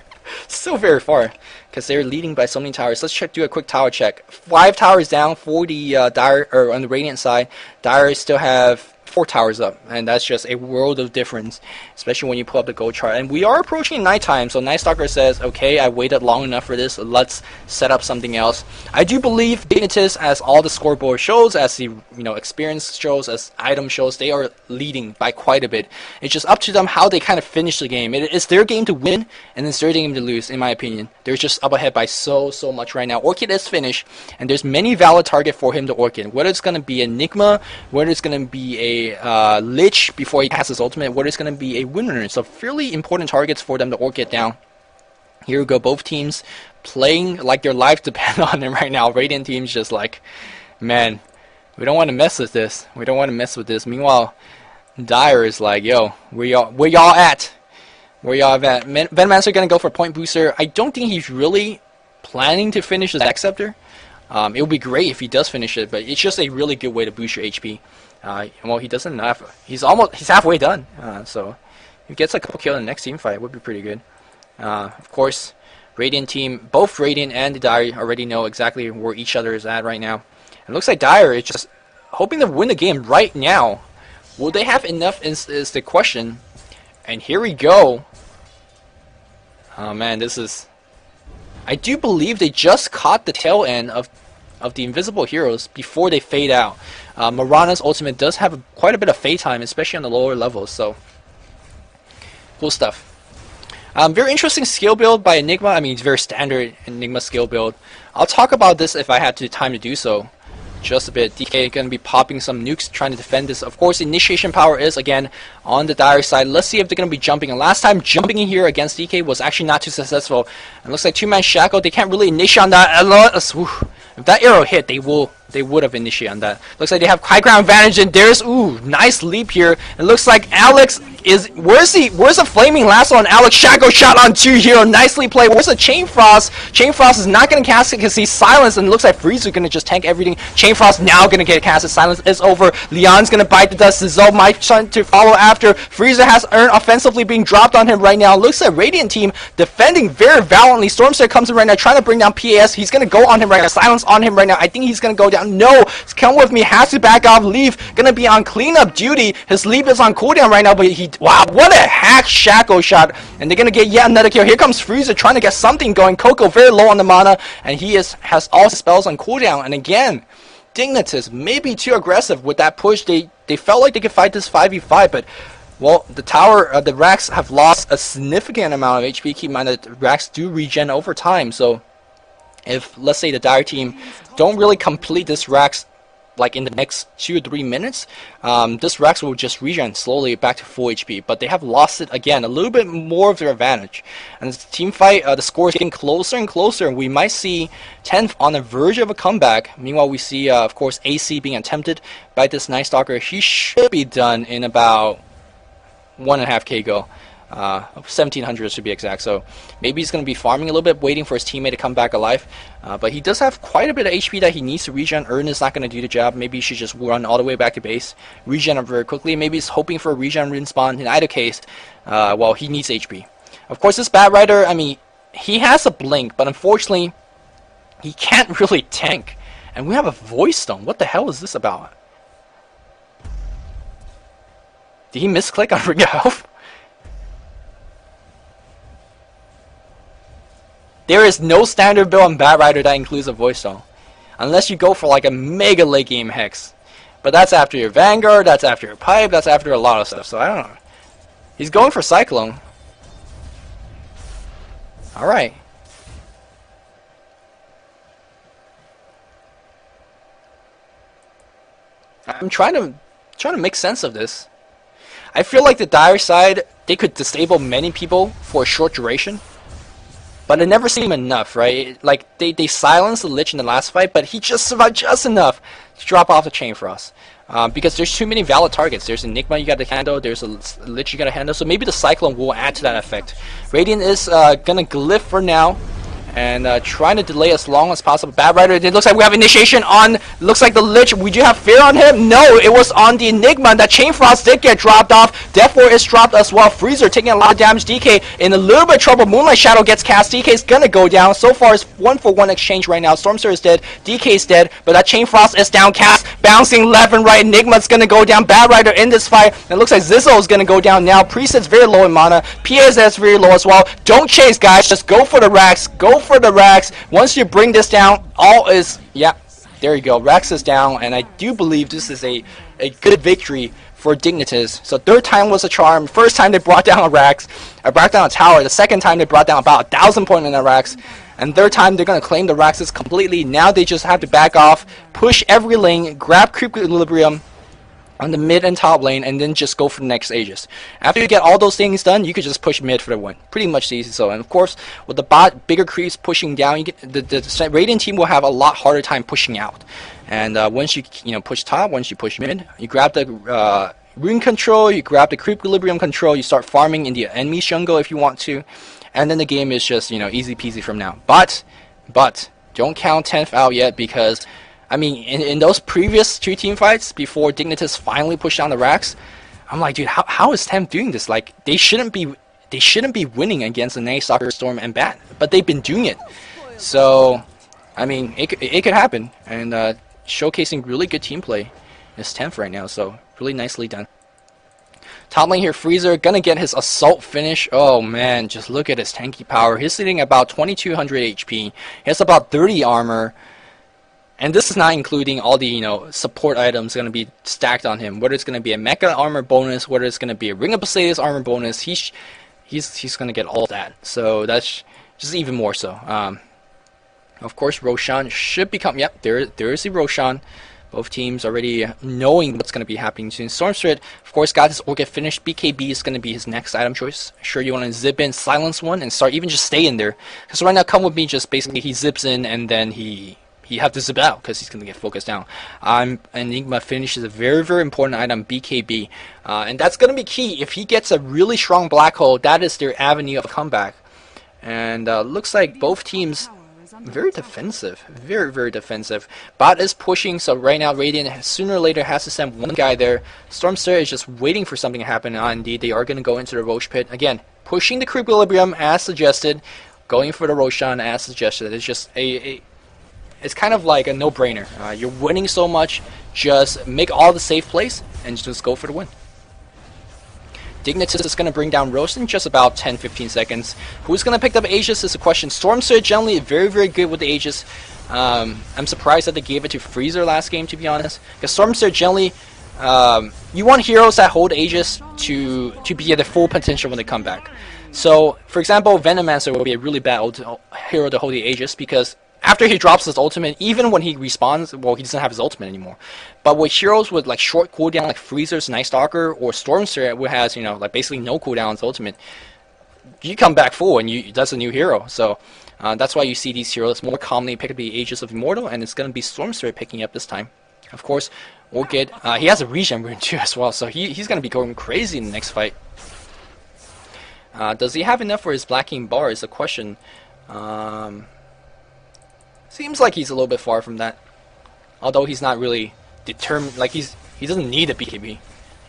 Still very far, because they're leading by so many towers. Let's do a quick tower check. 5 towers down for the Dire, or on the Radiant side. Dire still have 4 towers up, and that's just a world of difference, especially when you pull up the gold chart. And we are approaching nighttime, so Night Stalker says, okay, I waited long enough for this, let's set up something else. I do believe Dignitas, as all the scoreboard shows, as the experience shows, as item shows, they are leading by quite a bit. It's just up to them how they kind of finish the game. It's their game to win, and it's their game to lose, in my opinion. They're just up ahead by so much right now. Orchid is finished, and there's many valid targets for him to Orchid. Whether it's going to be Enigma, whether it's going to be a Lich before he casts his ultimate, whether it's going to be a Winner. So fairly important targets for them to Orchid down. Here we go, both teams playing like their lives depend on them right now. Radiant team's just like, man, we don't want to mess with this. We don't want to mess with this. Meanwhile, Dire is like, yo, where y'all at? Where y'all at? Venomancer gonna go for point booster. I don't think he's really planning to finish his Acceptor. It would be great if he does finish it, but it's just a really good way to boost your HP. Well, he doesn't have. He's halfway done. So if he gets a couple kills in the next team fight, it would be pretty good. Of course, Radiant team, both Radiant and the Dire already know exactly where each other is at right now. It looks like Dire is just hoping to win the game right now. Will they have enough is the question. And here we go. Oh man, this is. I do believe they just caught the tail end of the invisible heroes before they fade out. Mirana's ultimate does have quite a bit of fade time, especially on the lower levels, so cool stuff. Very interesting skill build by Enigma. I mean, it's very standard Enigma skill build. I'll talk about this if I had time to do so. just a bit. DK going to be popping some nukes, trying to defend this. Of course, initiation power is, again, on the dire side. Let's see if they're going to be jumping. And last time, jumping in here against DK was actually not too successful. It looks like two-man shackle. They can't really initiate on that. If that arrow hit, they would have initiated on that. Looks like they have high ground advantage, and there's, nice leap here. It looks like Alex is, where's the flaming lasso on Alex? Shackle shot on 2 here, nicely played. Where's the Chain Frost? Chain Frost is not going to cast it because he's silenced, and it looks like Freezer going to just tank everything. Chain Frost now going to get casted. Silence is over. Leon's going to bite the dust. Zizo might try to follow after. Freezer has earned offensively being dropped on him right now. Looks like Radiant team defending very valiantly. Stormster comes in right now, trying to bring down PAS. He's going to go on him right now. Silence on him right now. I think he's going to go down. No, come with me. Has to back off. Leaf going to be on cleanup duty. His leap is on cooldown right now, but wow, what a hack shackle shot. And they're going to get yet another kill. Here comes Freezer trying to get something going. Coco very low on the mana, and he has all his spells on cooldown. And again, Dignitas may be too aggressive with that push. They felt like they could fight this 5v5, but well, the tower, the racks have lost a significant amount of HP. Keep in mind that racks do regen over time, so if, let's say, the Dire team don't really complete this racks like in the next 2 or 3 minutes, this racks will just regen slowly back to full HP. But they have lost it again, a little bit more of their advantage. And this team fight, the score is getting closer and closer. We might see 10th on the verge of a comeback. Meanwhile, we see, of course, AC being attempted by this Night Stalker. He should be done in about 1.5k go. 1700 to be exact, so maybe he's going to be farming a little bit, waiting for his teammate to come back alive, but he does have quite a bit of HP that he needs to regen. Ern is not going to do the job. Maybe he should just run all the way back to base, regen up very quickly. Maybe he's hoping for a regen respawn. In either case, well, he needs HP. Of course, this Bat Rider, I mean, he has a blink, but unfortunately he can't really tank, and we have a Voice Stone. What the hell is this about? Did he misclick on Ring of Health? There is no standard build on Bat Rider that includes a Voice Stone, unless you go for like a mega late game Hex. But that's after your Vanguard, that's after your Pipe, that's after a lot of stuff, so I don't know. He's going for Cyclone. Alright. I'm trying to make sense of this. I feel like the Dire side, they could disable many people for a short duration, but it never seemed enough, right? Like, they silenced the Lich in the last fight, but he just survived just enough to drop off the Chain Frost. Because there's too many valid targets. There's Enigma you gotta handle, there's a Lich you gotta handle, so maybe the Cyclone will add to that effect. Radiant is gonna glyph for now, and trying to delay as long as possible. Bat Rider, it looks like we have initiation on, looks like the Lich. We do have fear on him. No, it was on the Enigma. That Chain Frost did get dropped off. Death Ward is dropped as well. Freezer taking a lot of damage. DK in a little bit of trouble. Moonlight Shadow gets cast. DK is gonna go down. So far it's 1-for-1 exchange right now. Stormster is dead. DK is dead, but that Chain Frost is down cast. Bouncing left and right. Enigma's gonna go down. Bat Rider in this fight. It looks like Zizzo is gonna go down now. Priest is very low in mana. PAS is very low as well. Don't chase, guys. Just go for the racks. Go for the racks. Once you bring this down, all is, yeah, there you go. Rax is down, and I do believe this is a good victory for Dignitas. So third time was a charm. First time they brought down a Rax, brought down a tower. The second time they brought down about 1,000 points in a Rax. And third time they're going to claim the Raxes completely. Now they just have to back off, push every lane, grab creep equilibrium on the mid and top lane, and then just go for the next Aegis. After you get all those things done, you could just push mid for the win. Pretty much easy. So, and of course, with the bot bigger creeps pushing down, you get the Radiant team will have a lot harder time pushing out. And once you push top, once you push mid, you grab the rune control, you grab the creep equilibrium control, you start farming in the enemy jungle if you want to, and then the game is just easy peasy from now. But don't count 10th out yet, because I mean, in those previous 2 team fights before Dignitas finally pushed down the racks, I'm like, dude, how is Temp doing this? Like, they shouldn't be winning against the Night Stalker, Storm, and Bat, but they've been doing it. So, I mean, it could happen, and showcasing really good team play is 10th right now. So really nicely done. Top lane here, Freezer gonna get his assault finish. Oh man, just look at his tanky power. He's sitting about 2200 HP. He has about 30 armor. And this is not including all the support items going to be stacked on him. Whether it's going to be a Mecha armor bonus, whether it's going to be a Ring of Poseidon's armor bonus, he's going to get all that. So that's just even more so. Of course, Roshan should become. Yep, there is the Roshan. Both teams already knowing what's going to be happening soon. Stormstritt, of course, got his Orchid finished. BKB is going to be his next item choice. Sure, you want to zip in, silence one, and start even just stay in there. Because right now, Come With Me, just basically he zips in and then he have to zip out because he's going to get focused down. Enigma finish is a very, very important item, BKB. And that's going to be key. If he gets a really strong black hole, that is their avenue of comeback. And looks like both teams very defensive, very, very defensive. Bot is pushing, so right now Radiant sooner or later has to send one guy there. Stormstritt is just waiting for something to happen. Indeed, they are going to go into the Roche pit again, pushing the Equilibrium as suggested, going for the Roshan as suggested. It's just it's kind of like a no-brainer. You're winning so much, just make all the safe plays and just go for the win. Dignitas is going to bring down Rose in just about 10-15 seconds. Who's going to pick up Aegis is the question. Stormstritt generally very, very good with the Aegis. I'm surprised that they gave it to Freezer last game, to be honest. Because Stormstritt generally, you want heroes that hold Aegis to be at their full potential when they come back. So, for example, Venomancer will be a really bad hero to hold the Aegis because after he drops his ultimate, even when he respawns, well, he doesn't have his ultimate anymore. But with heroes with like short cooldown, like Freezer's Night Stalker or Stormstritt, who has like basically no cooldown on his ultimate, you come back full and that's a new hero. So that's why you see these heroes more commonly pick up the Aegis of Immortal, and it's going to be Stormstritt picking up this time. Of course, Orchid, he has a regen rune too as well, so he's going to be going crazy in the next fight. Does he have enough for his Black King bar is the question. Seems like he's a little bit far from that. Although he's not really determined, like he doesn't need a BKB.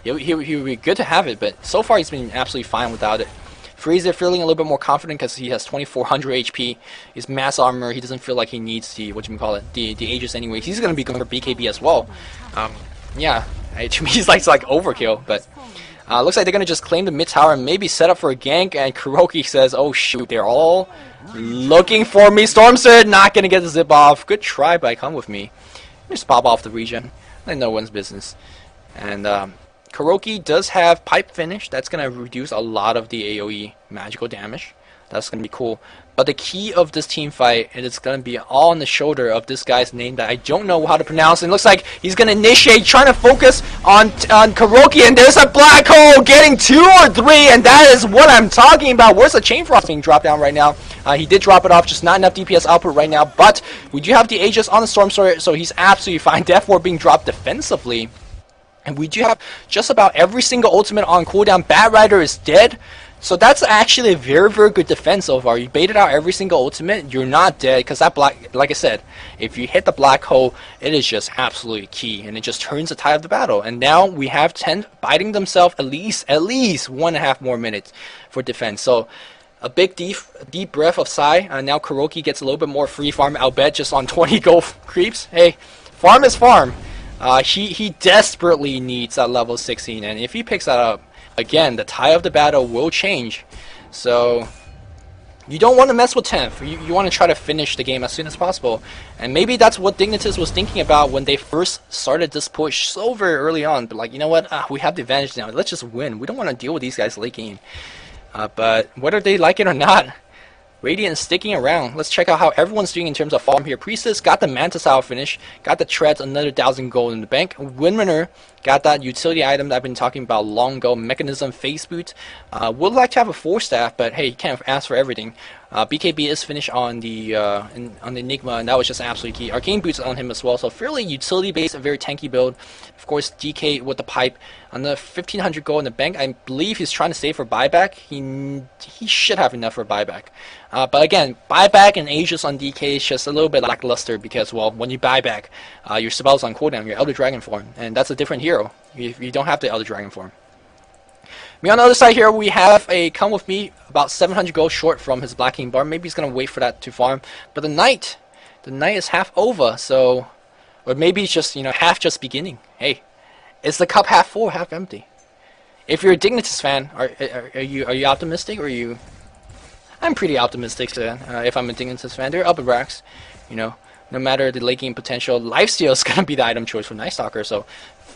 He would be good to have it, but so far he's been absolutely fine without it. Freezer feeling a little bit more confident because he has 2400 HP. He's mass armor. He doesn't feel like he needs the the Aegis anyway. He's gonna be going for BKB as well. Yeah, to me he's like overkill, but looks like they're gonna just claim the mid tower and maybe set up for a gank. And Kuroki says, "Oh shoot, they're all looking for me." Stormstritt not gonna get the zip off. Good try, but Come With Me. Just pop off the regen. Like no one's business. And Kuroki does have pipe finish. That's gonna reduce a lot of the AoE magical damage. That's gonna be cool. But the key of this team fight, and it's gonna be all on the shoulder of this guy's name that I don't know how to pronounce. And it looks like he's gonna initiate, trying to focus on Kuroki, and there's a black hole getting 2 or 3, and that is what I'm talking about. Where's the Chain Frost being dropped down right now? He did drop it off, just not enough DPS output right now. But we do have the Aegis on the Stormstritt, so he's absolutely fine. Death Ward being dropped defensively. And we do have just about every single ultimate on cooldown. Bat Rider is dead. So that's actually a very, very good defense so far. You baited out every single ultimate, you're not dead, because that black, like I said, if you hit the black hole, it is just absolutely key, and it just turns the tide of the battle. And now we have 10 biting themselves at least 1.5 more minutes for defense. So a big deep breath of sigh. Now Kuroki gets a little bit more free farm. I'll bet just on 20 gold creeps. Hey, farm is farm. He desperately needs that level 16, and if he picks that up, again, the tide of the battle will change. So you don't want to mess with 10th. You want to try to finish the game as soon as possible. And maybe that's what Dignitas was thinking about when they first started this push so very early on. But like, you know what? We have the advantage now. Let's just win. We don't want to deal with these guys late game. But whether they like it or not, Radiant is sticking around. Let's check out how everyone's doing in terms of farm here. Priestess got the Mantis Hour finish, got the Treads, another 1,000 gold in the bank. Windrunner got that utility item that I've been talking about long ago, Mechanism Face Boot. Would like to have a 4-staff, but hey, you can't ask for everything. BKB is finished on the Enigma, and that was just absolutely key. Arcane Boots on him as well, so fairly utility-based, a very tanky build. Of course, DK with the pipe. On the 1,500 gold in the bank, I believe he's trying to save for buyback. He should have enough for buyback. But again, buyback and Aegis on DK is just a little bit lackluster because, well, when you buy back, your spells on cooldown, your Elder Dragon form, and that's a different hero. You don't have the Elder Dragon form. Me on the other side here, we have a Come With Me, about 700 gold short from his Black King bar. Maybe he's going to wait for that to farm. But the night is half over, so, or maybe it's just, half just beginning. Hey, is the cup half full or half empty? If you're a Dignitas fan, are you optimistic, or are you? I'm pretty optimistic then. If I'm a Dignitas fan, they're up at racks. No matter the late game potential, lifesteal is going to be the item choice for Night Stalker. So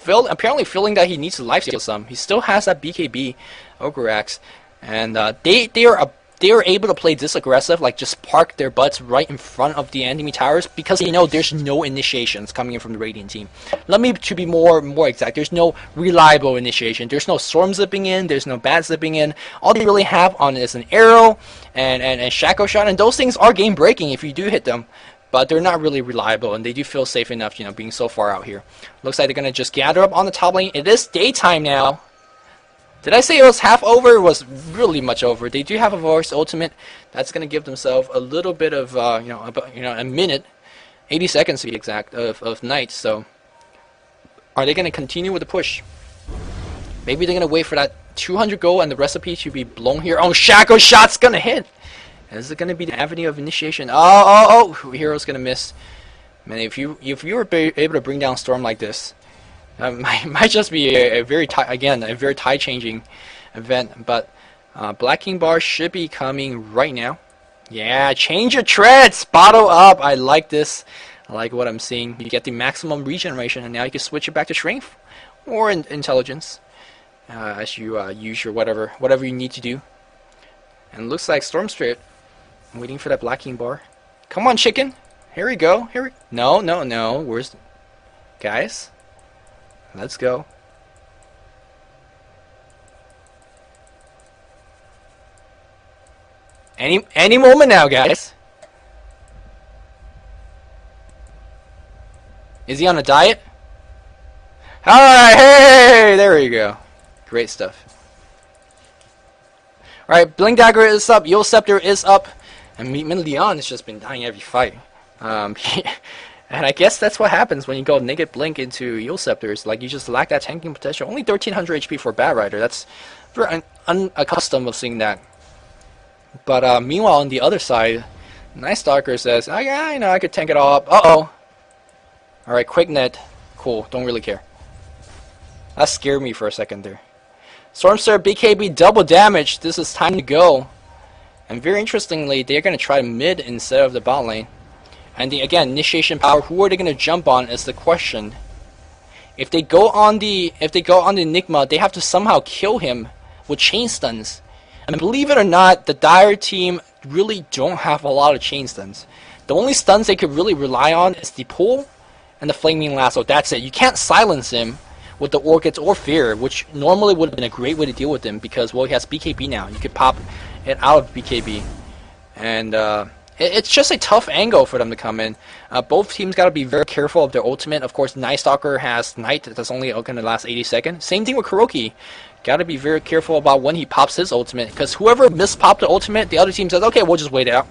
apparently feeling that he needs to lifesteal some. He still has that BKB Ogre Axe, and they are they are able to play this aggressive, like just park their butts right in front of the enemy towers, because they know there's no initiations coming in from the Radiant team. Let me to be more exact, there's no reliable initiation. There's no storm zipping in, there's no bat zipping in. All they really have on is an arrow and shackle shot, and those things are game breaking if you do hit them. But they're not really reliable, and they do feel safe enough, being so far out here. Looks like they're gonna just gather up on the top lane. It is daytime now. Did I say it was half over? It was really much over. They do have a voice ultimate. That's going to give themselves a little bit of, a minute, 80 seconds to be exact, of night. So, are they going to continue with the push? Maybe they're going to wait for that 200 gold and the recipe to be blown here. Oh, Shackle Shot's going to hit! Is it going to be the avenue of initiation? Oh, Hero's going to miss. Man, if you were able to bring down Storm like this, might just be a very tie-changing event, but Black King Bar should be coming right now. Yeah, change your treads, bottle up. I like this. I like what I'm seeing. You get the maximum regeneration, and now you can switch it back to strength or intelligence as you use your whatever you need to do. And it looks like Storm Spirit. I'm waiting for that Black King Bar. Come on, chicken. Here we go. No. Where's guys? Let's go. Any moment now, guys. Is he on a diet? Alright, hey, there you go. Great stuff. Alright, Blink Dagger is up, Yule Scepter is up, and Min Leon has just been dying every fight. And I guess that's what happens when you go Naked Blink into Yule Scepters. Like, you just lack that tanking potential. Only 1300 HP for Bat Rider. That's very unaccustomed of seeing that. But meanwhile, on the other side, Night Stalker says, oh yeah, I could tank it all up. Uh-oh. Alright, Quick Net. Cool, don't really care. That scared me for a second there. Stormstar BKB double damage. This is time to go. And very interestingly, they're going to try mid instead of the bot lane. And again, initiation power, who are they going to jump on is the question. If they go on the Enigma, they have to somehow kill him with chain stuns. And believe it or not, the Dire team really don't have a lot of chain stuns. The only stuns they could really rely on is the pull and the Flaming Lasso. That's it. You can't silence him with the Orchids or Fear, which normally would have been a great way to deal with him because, well, he has BKB now. You could pop it out of BKB. And it's just a tough angle for them to come in. Both teams got to be very careful of their ultimate. Of course, Night Stalker has Night that's only going to last 80 seconds. Same thing with Kuroki. Got to be very careful about when he pops his ultimate, because whoever mispopped the ultimate, the other team says, okay, we'll just wait it out.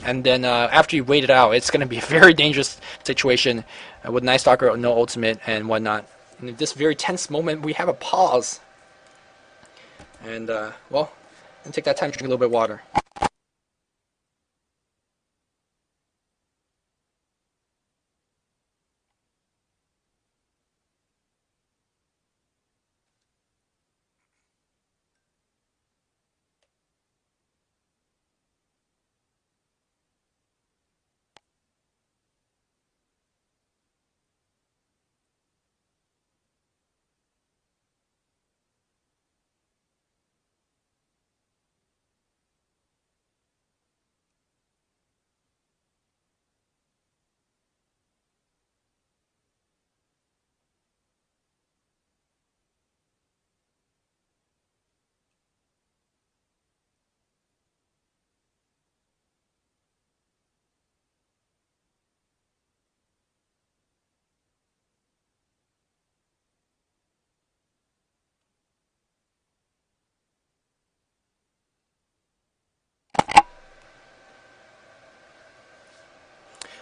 And then after you wait it out, it's going to be a very dangerous situation with Night Stalker, no ultimate and whatnot. And in this very tense moment, we have a pause. And, well, and take that time to drink a little bit of water.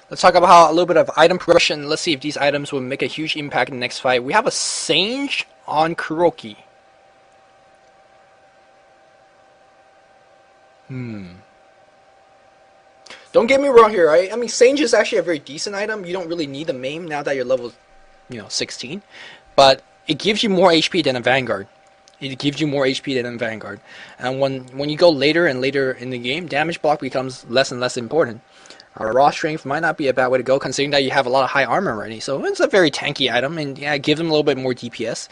Let's talk about a little bit of item progression. Let's see if these items will make a huge impact in the next fight. We have a Sage on Kuroki. Don't get me wrong here, right? I mean, Sage is actually a very decent item. You don't really need the maim now that you're level, 16. But it gives you more HP than a Vanguard. It gives you more HP than a Vanguard. And when you go later and later in the game, damage block becomes less and less important. Raw strength might not be a bad way to go, considering that you have a lot of high armor already. So it's a very tanky item, and yeah, it gives them a little bit more DPS.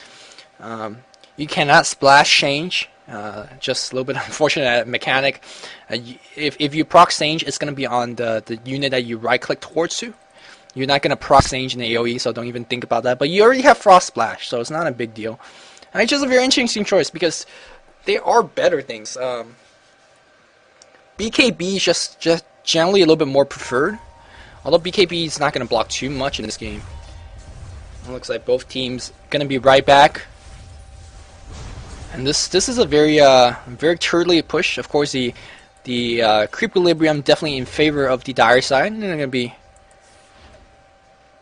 You cannot splash change Just a little bit unfortunate mechanic. If you proc Sage, it's going to be on the unit that you right-click towards to. You're not going to proc Sage in the AoE, so don't even think about that. But you already have Frost Splash, so it's not a big deal. And it's just a very interesting choice because there are better things. BKB is just generally a little bit more preferred. Although BKB is not going to block too much in this game. It looks like both teams going to be right back. And this is a very turtly push. Of course, the creep equilibrium definitely in favor of the dire side. And they're going to be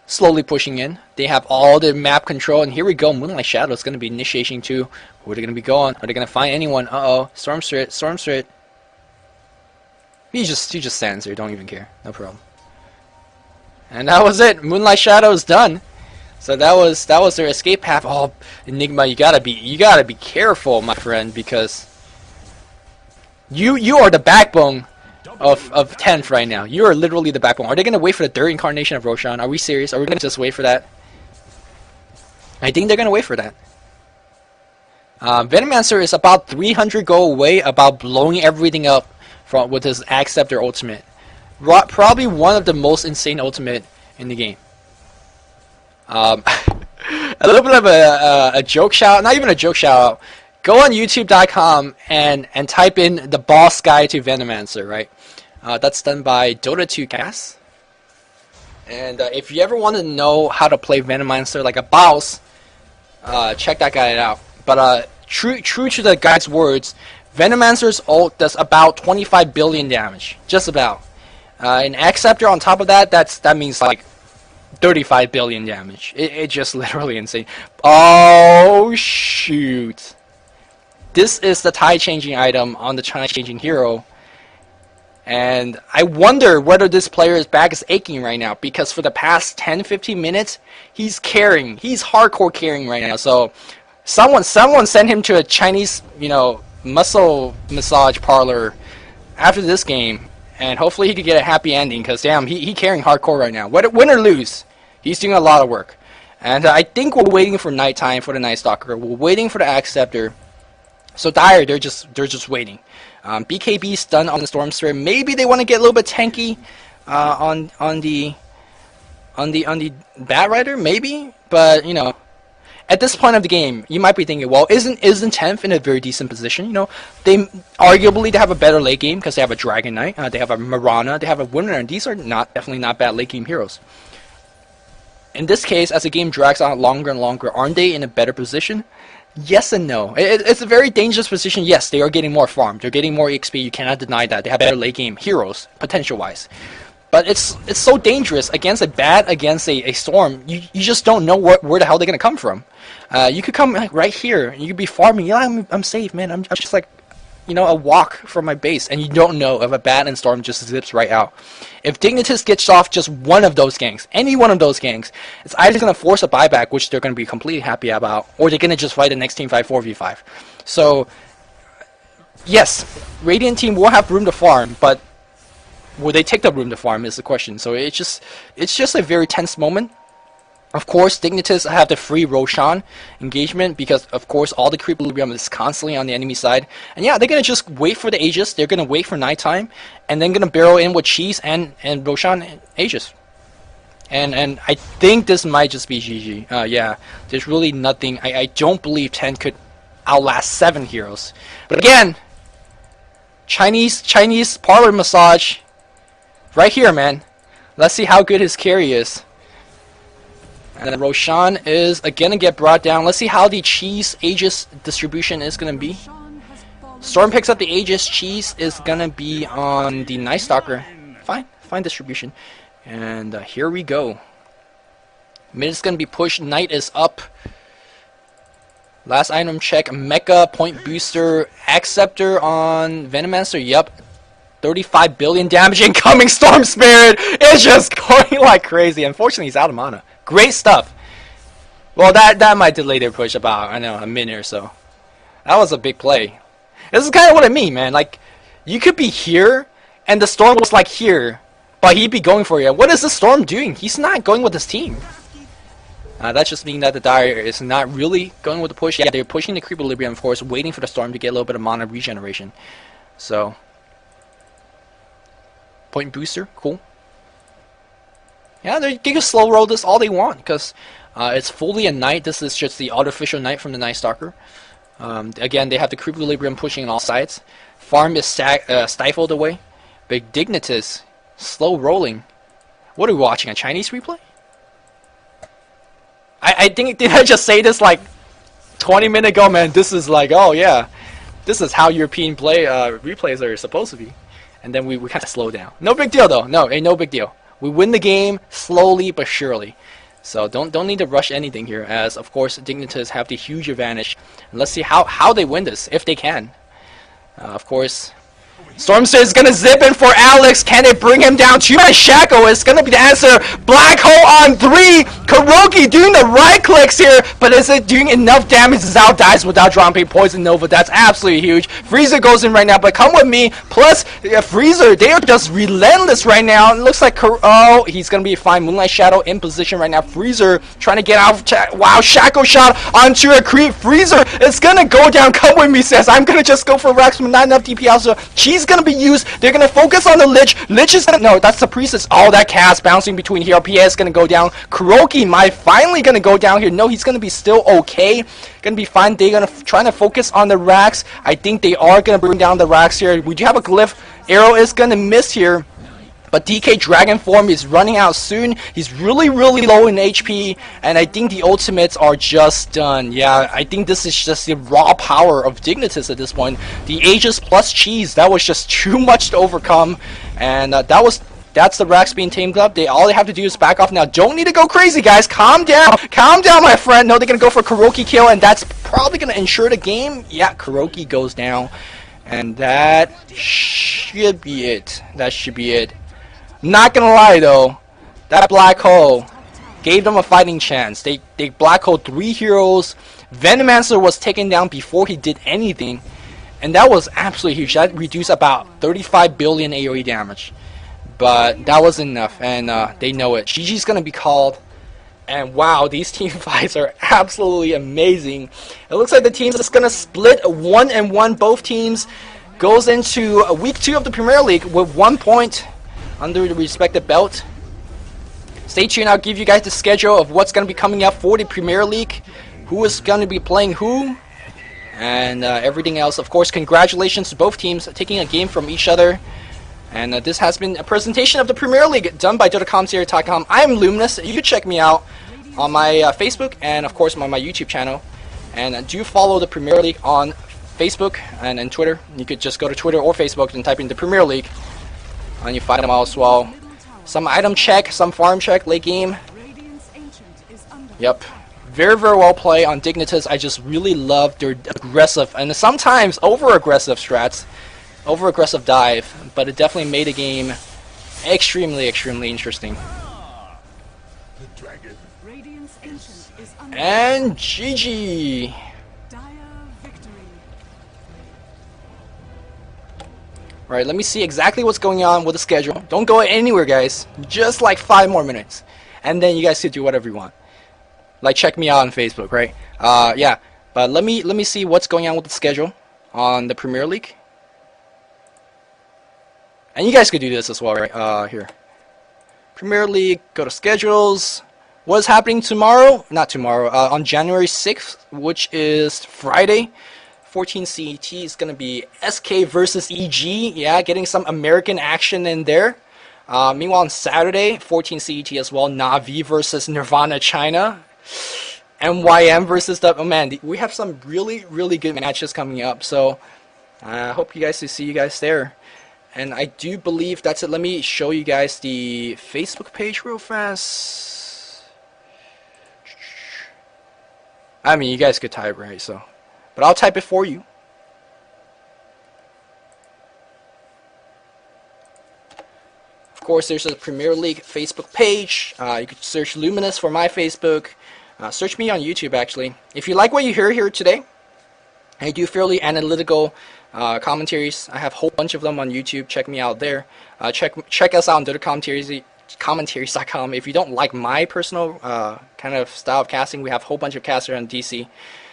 slowly pushing in. They have all the map control, and here we go. Moonlight Shadow is going to be initiating too. Who are they going to be going? Are they going to find anyone? Uh-oh. Stormstrit. He just stands there. Don't even care. No problem. And that was it. Moonlight Shadow is done. So that was their escape path. Oh, Enigma, you gotta be careful, my friend, because you are the backbone of 10th right now. You are literally the backbone. Are they gonna wait for the third incarnation of Roshan? Are we serious? Are we gonna just wait for that? I think they're gonna wait for that. Venomancer is about 300 gold away, about blowing everything up with his Acceptor ultimate. Probably one of the most insane ultimate in the game. A little bit of a joke shout, not even a joke shout out. Go on YouTube.com and type in the boss guide to Venomancer, right? That's done by Dota 2 Gas. And if you ever want to know how to play Venomancer like a boss, check that guide out. But true to the guide's words, Venomancer's ult does about 25 billion damage, just about. An Acceptor on top of that, that means like 35 billion damage. It's just literally insane. Oh shoot! This is the tide changing item on the tide changing hero, and I wonder whether this player's back is aching right now, because for the past 10-15 minutes he's carrying. He's hardcore carrying right now. So someone send him to a Chinese, muscle massage parlor after this game. And hopefully he could get a happy ending, because damn, he carrying hardcore right now. Win or lose, he's doing a lot of work. And I think we're waiting for nighttime for the Night Stalker. We're waiting for the Acceptor. So Dire, they're just waiting. BKB stun on the Stormstrit. Maybe they want to get a little bit tanky on the Bat Rider, maybe. But at this point of the game, you might be thinking, well, isn't 10th in a very decent position? They arguably have a better late game because they have a Dragon Knight, they have a Mirana, they have a Winner, and these are definitely not bad late game heroes. In this case, as the game drags on longer and longer, aren't they in a better position? Yes and no. It's a very dangerous position. Yes, they are getting more farm, they're getting more XP. You cannot deny that. They have better late game heroes potential-wise. But it's so dangerous against a Bat, against a Storm. You just don't know where the hell they're gonna come from. You could come right here, and you could be farming. Yeah, I'm safe, man. I'm just like, a walk from my base, and you don't know if a Bat and Storm just zips right out. If Dignitas gets off just one of those ganks, any one of those ganks, it's either gonna force a buyback, which they're gonna be completely happy about, or they're gonna just fight the next team fight 4v5. So, yes, Radiant team will have room to farm, but will they take the room to farm is the question. So it's just a very tense moment. Of course, Dignitas have the free Roshan engagement because, of course, all the creep equilibrium is constantly on the enemy side. And yeah, they're going to just wait for the Aegis. They're going to wait for nighttime. And then going to barrel in with Cheese and Roshan Aegis. And I think this might just be GG. Yeah, there's really nothing. I don't believe 10 could outlast 7 heroes. But again, Chinese parlor massage right here, man. Let's see how good his carry is. And then Roshan is again to get brought down. Let's see how the Cheese Aegis distribution is going to be. Storm picks up the Aegis. Cheese is going to be on the Night Stalker. Fine distribution. And here we go. Mid is going to be pushed. Knight is up. Last item check. Mecha, Point Booster, Acceptor on Venomancer. Yep. 35 billion damage incoming. Storm Spirit is just going like crazy. Unfortunately, he's out of mana. Great stuff. Well, that might delay their push about, a minute or so. That was a big play. This is kind of what I mean, man. Like, you could be here, and the Storm was like here, but he'd be going for you. What is the Storm doing? He's not going with his team. That's just meaning that the Dire is not really going with the push. Yeah, they're pushing the Equilibrium, of course, waiting for the Storm to get a little bit of mana regeneration. So, point booster, cool. Yeah, they can slow roll this all they want, because it's fully a Knight. This is just the artificial Knight from the Night Stalker. Again, they have the Equilibrium pushing on all sides. Farm is stifled away. Big Dignitas, slow rolling. What are we watching, a Chinese replay? I think, did I just say this like 20 minutes ago, man? This is like, oh yeah, this is how European replays are supposed to be. And then we kind of slow down. No big deal though. No, ain't no big deal. We win the game slowly but surely. So don't need to rush anything here, as of course Dignitas have the huge advantage. And let's see how they win this, if they can. Of course, Stormster is going to zip in for Alex. Can they bring him down? Two-man Shaco is going to be the answer. Black Hole on 3. Kuroki doing the right clicks here, but is it doing enough damage? Zao dies without dropping Poison Nova. That's absolutely huge. Freezer goes in right now, but come with me. Plus, Freezer, they are just relentless right now. It looks like, oh, he's going to be fine. Moonlight Shadow in position right now. Freezer trying to get out of wow, Shaco shot onto a creep. Freezer is going to go down. Come with me, says. I'm going to just go for Rex with not enough DPS. So she's going to be used. They're going to focus on the Lich. Lich is going to, no, that's the Priestess. Oh, that cast bouncing between here. PS is going to go down. Kuroki might finally going to go down here. No, he's going to be still okay. Going to be fine. They're going to try to focus on the racks. I think they are going to bring down the racks here. We do have a glyph. Arrow is going to miss here. But DK Dragon Form is running out soon. He's really low in HP, and I think the ultimates are just done. Yeah, I think this is just the raw power of Dignitas at this point. The Aegis plus Cheese, that was just too much to overcome, and that's the racks being tamed up. All they have to do is back off now. Don't need to go crazy, guys. Calm down, my friend. No, they're gonna go for Kuroki kill, and that's probably gonna ensure the game. Yeah, Kuroki goes down, and that should be it. That should be it. Not gonna lie though, that Black Hole gave them a fighting chance. They Black Hole 3 heroes. Venomancer was taken down before he did anything, and that was absolutely huge. That reduced about 35 billion AoE damage, but that was enough, and they know it. GG's gonna be called, and wow, these team fights are absolutely amazing. It looks like the teams is gonna split 1-1. Both teams goes into week 2 of the Premier League with 1 point under the respective belt. Stay tuned. I'll give you guys the schedule of what's going to be coming up for the Premier League, who is going to be playing who, and everything else. Of course, congratulations to both teams taking a game from each other. And this has been a presentation of the Premier League done by DotaCommentary.com. I'm Luminous. You can check me out on my Facebook and, of course, on my YouTube channel. And do follow the Premier League on Facebook and Twitter. You could just go to Twitter or Facebook and type in the Premier League, and you find them all as well. Some item check, some farm check, late game. Yep. Very well played on Dignitas. I just really love their aggressive and sometimes over-aggressive strats. Over-aggressive dive. But it definitely made the game extremely interesting. And GG. Alright, let me see exactly what's going on with the schedule. Don't go anywhere, guys. Just like 5 more minutes. And then you guys can do whatever you want. Like, check me out on Facebook, right? Yeah. But let me see what's going on with the schedule on the Premier League. And you guys could do this as well, right? Here. Premier League, go to schedules. What's happening tomorrow? Not tomorrow. On January 6th, which is Friday. 14 CET is going to be SK versus EG. Yeah, getting some American action in there. Meanwhile, on Saturday, 14 CET as well. Na'Vi versus Nirvana China. MYM versus the... Oh man, we have some really good matches coming up. So, I hope you guys to see you guys there. And I do believe that's it. Let me show you guys the Facebook page real fast. I mean, you guys could type, right? So... But I'll type it for you. Of course, there's a Premier League Facebook page. You could search Luminous for my Facebook. Search me on YouTube, actually. If you like what you hear here today, I do fairly analytical commentaries. I have a whole bunch of them on YouTube. Check me out there. Check us out on commentaries.com. If you don't like my personal kind of style of casting, we have a whole bunch of casters on DC,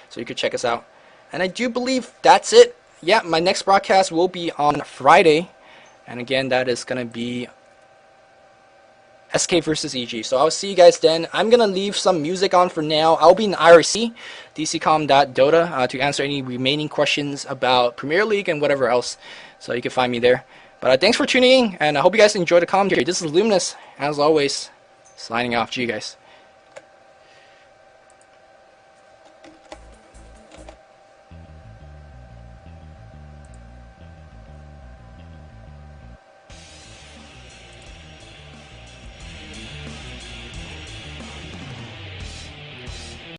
so you could check us out. And I do believe that's it. Yeah, my next broadcast will be on Friday, and again, that is going to be SK versus EG. So I'll see you guys then. I'm going to leave some music on for now. I'll be in IRC, dccom.dota, to answer any remaining questions about Premier League and whatever else. So you can find me there. But thanks for tuning in, and I hope you guys enjoyed the commentary. This is Luminous, as always, signing off. G, guys.